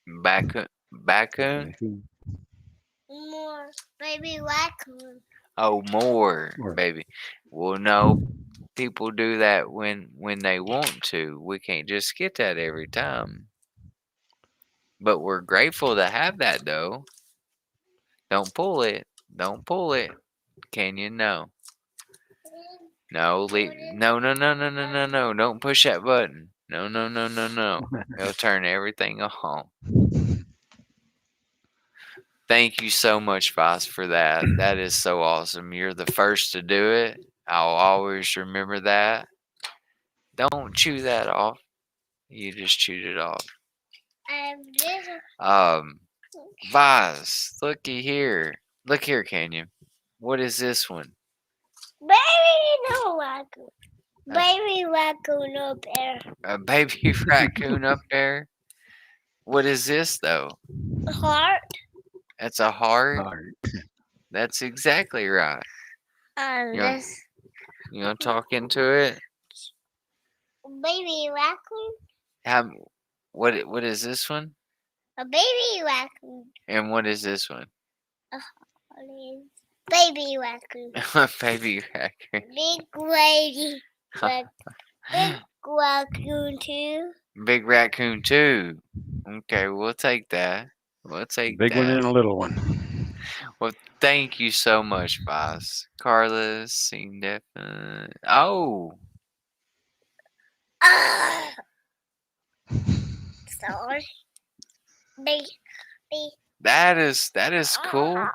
Raccoon? More baby raccoon. Oh, more, Or- baby. Well, no, people do that when they want to. We can't just get that every time. But we're grateful to have that though. Don't pull it. Don't pull it. Can you? No. No, no, no, no, no, no, no, no. Don't push that button. No, no, no, no, no. It'll turn everything off. Thank you so much, Vice, for that. That is so awesome. You're the first to do it. I'll always remember that. Don't chew that off. You just chewed it off. This Um, Vice, looky here. Look here, Canyon. What is this one? baby no raccoon. Baby raccoon up there. A baby raccoon up there? What is this, though? Heart. That's a heart? or- That's exactly right. And You want, this you want to talk into it? baby raccoon. How, what is this one? A baby raccoon. And what is this one? Baby raccoon. Baby raccoon. Big lady. But big raccoon too. Big raccoon too. Okay, we'll take that. We'll take Big one that. and a little one. Well, thank you so much, Boss. Carla seemed definite. Oh, Ah. Sorry. Big. that is cool.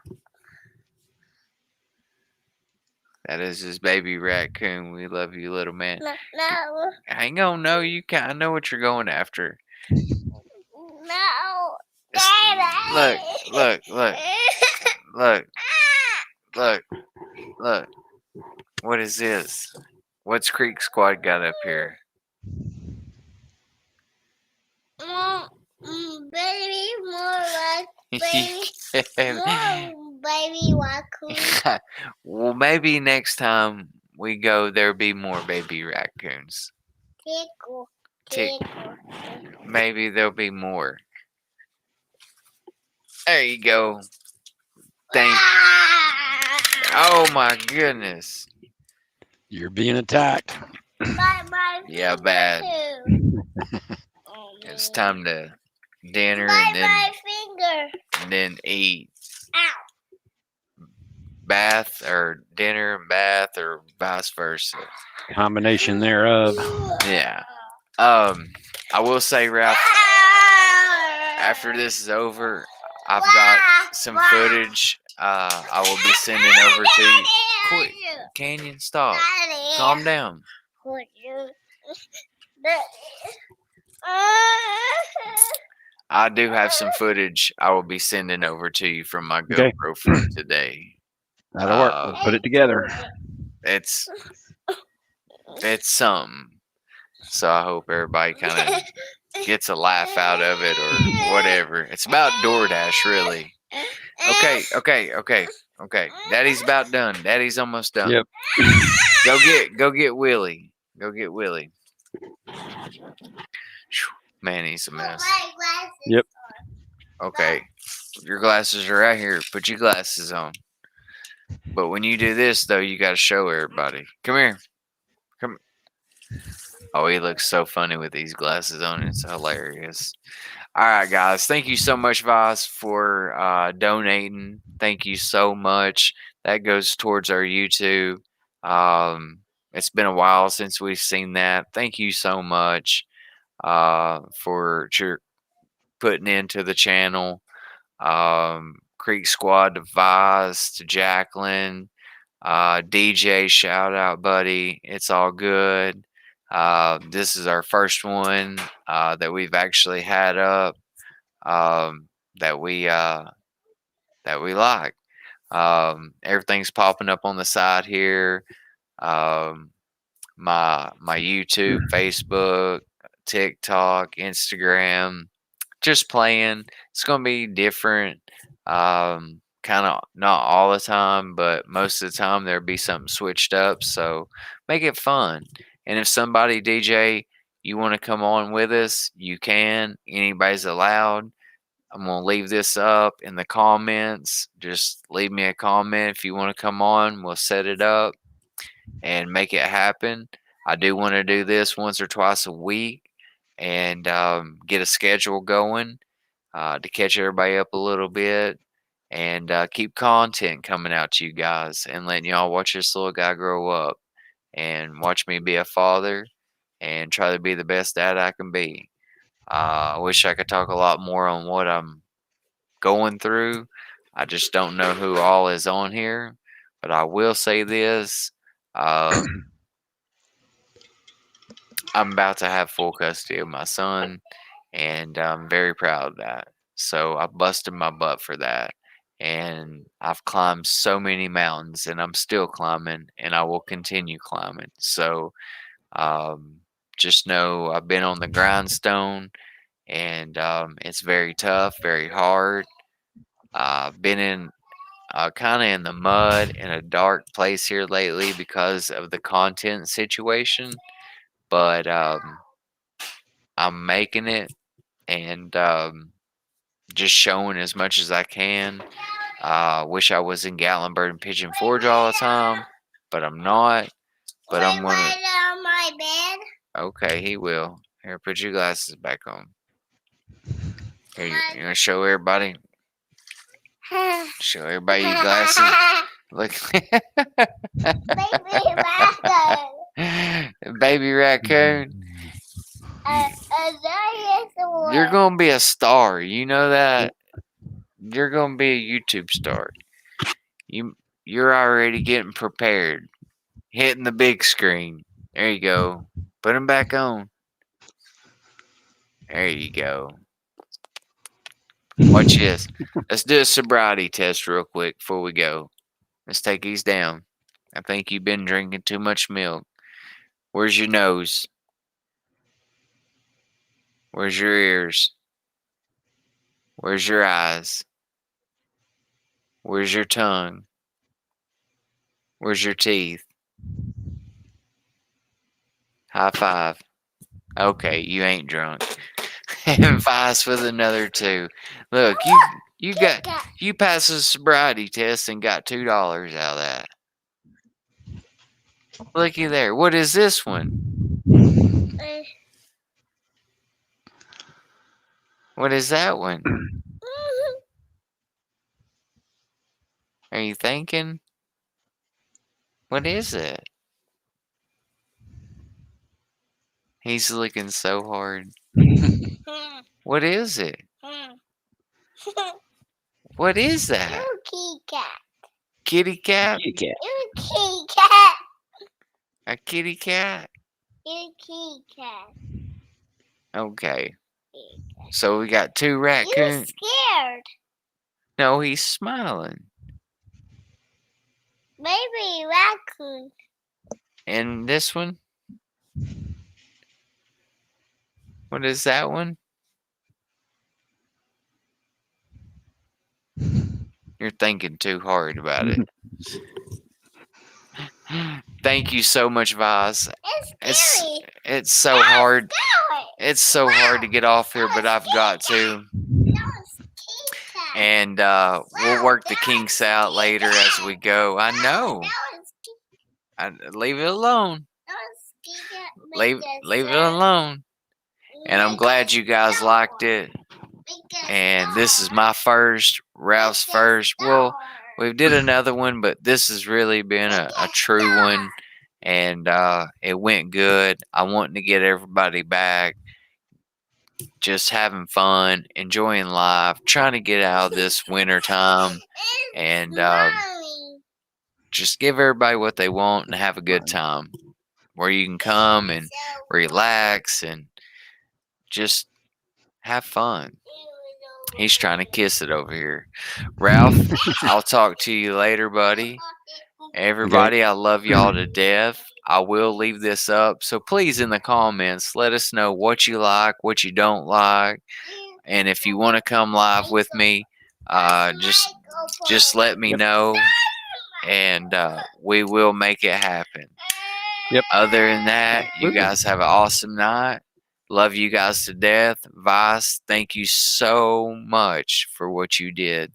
That is just baby raccoon. We love you, little man. No. Hang on, no, you can't. I know what you're going after. No. Look, look, look, look, look, look. What is this? What's Creek Squad got up here? Baby, more like baby, more baby raccoon. Well, maybe next time we go, there'll be more baby raccoons. Tickle, Tick. tickle. Maybe there'll be more. There you go. Thank. Oh my goodness. You're being attacked. My Yeah, finger bad. too. It's time to dinner My and finger. then eat. Ow. Bath or dinner and bath or vice versa. Combination thereof. Yeah. I will say, Ralph, after this is over, I've got some footage. I will be sending over to you. Quick, Canyon, stop. Calm down. I do have some footage I will be sending over to you from my Okay. GoPro from today. That'll work. We'll put it together. It's something. So I hope everybody kind of gets a laugh out of it or whatever. It's about DoorDash, really. Okay. Daddy's about done. Daddy's almost done. Yep. Go get Willie. Go get Willie. Man, he's a mess. Yep. Okay. Your glasses are right here. Put your glasses on. But when you do this, though, you got to show everybody. Come here. Come. Oh, he looks so funny with these glasses on. It's hilarious. All right, guys. Thank you so much, Voss, for donating. Thank you so much. That goes towards our YouTube. It's been a while since we've seen that. Thank you so much for putting into the channel. Creek Squad to Vaz, to Jacqueline, DJ, shout out, buddy. It's all good. This is our first one that we've actually had up that we like. Everything's popping up on the side here. My YouTube, Facebook, TikTok, Instagram, just playing. It's gonna be different. Kind of not all the time, but most of the time there'll be something switched up. So make it fun. And if somebody DJ you want to come on with us, you can. Anybody's allowed. I'm gonna leave this up in the comments. Just leave me a comment if you want to come on. We'll set it up and make it happen. I do want to do this once or twice a week and get a schedule going to catch everybody up a little bit and keep content coming out to you guys and letting y'all watch this little guy grow up and watch me be a father and try to be the best dad I can be. I wish I could talk a lot more on what I'm going through. I just don't know who all is on here, but I will say this. I'm about to have full custody of my son, and I'm very proud of that. So I busted my butt for that. And I've climbed so many mountains, and I'm still climbing, and I will continue climbing. So just know I've been on the grindstone, and it's very tough, very hard. I've been in kind of in the mud in a dark place here lately because of the content situation, but I'm making it and just showing as much as I can. Wish I was in Gatlinburg and Pigeon Forge all the time, but I'm not. But I'm gonna. on my bed. Okay, he will. Here, put your glasses back on. Here, you gonna show everybody? Show everybody your glasses. Look, Baby raccoon. baby raccoon. There is one. You're gonna be a star. You know that. You're gonna be a YouTube star. You're already getting prepared. Hitting the big screen. There you go. Put them back on. There you go. Watch this. Let's do a sobriety test real quick before we go. Let's take these down. I think you've been drinking too much milk. Where's your nose? Where's your ears? Where's your eyes? Where's your tongue? Where's your teeth? High five. Okay, you ain't drunk. And Vice with another 2. Look, you passed the sobriety test and got $2 out of that. Looky there. What is this one? What is that one? Are you thinking? What is it? He's looking so hard. What is it? What is that? You kitty cat. Kitty cat? You cat. You kitty cat. A kitty cat? You kitty cat. Okay. So we got 2 You raccoons. scared. No, he's smiling. Baby raccoon. And this one? What is that one? You're thinking too hard about it. Thank you so much, Vaz. It's scary. It's so hard. Scary. It's so hard to get off here, but I've got to. That was kitty cat. And we'll work the kinks out later as we go. I know. Leave it alone. Leave it alone. And I'm glad you guys liked it. And this is my first, Ralph's first. Well, we did another one, but this has really been a true one. And it went good. I want to get everybody back. Just having fun, enjoying life, trying to get out of this winter time. And just give everybody what they want and have a good time. Where you can come and relax and just have fun. He's trying to kiss it over here. Ralph, I'll talk to you later, buddy. Everybody, I love y'all to death. I will leave this up. So please, in the comments, let us know what you like, what you don't like. And if you want to come live with me, just let me know. And we will make it happen. Yep. Other than that, you guys have an awesome night. Love you guys to death. Vice, thank you so much for what you did.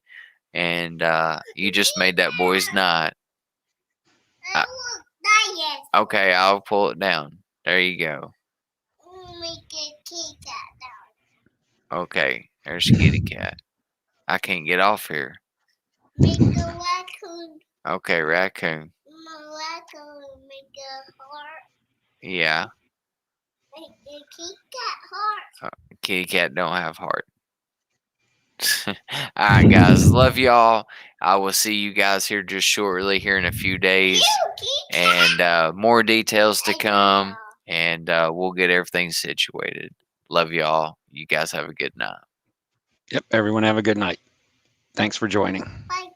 And you just made that boy's night. Okay, I'll pull it down. There you go. Okay, there's Kitty Cat. I can't get off here. Make a raccoon. Okay, raccoon. Raccoon make a heart. Yeah. Make a kitty cat heart. Kitty Cat don't have heart. Alright, guys. Love y'all. I will see you guys here just shortly, here in a few days. And more details to come. And we'll get everything situated. Love y'all. You guys have a good night. Yep. Everyone have a good night. Thanks for joining. Bye.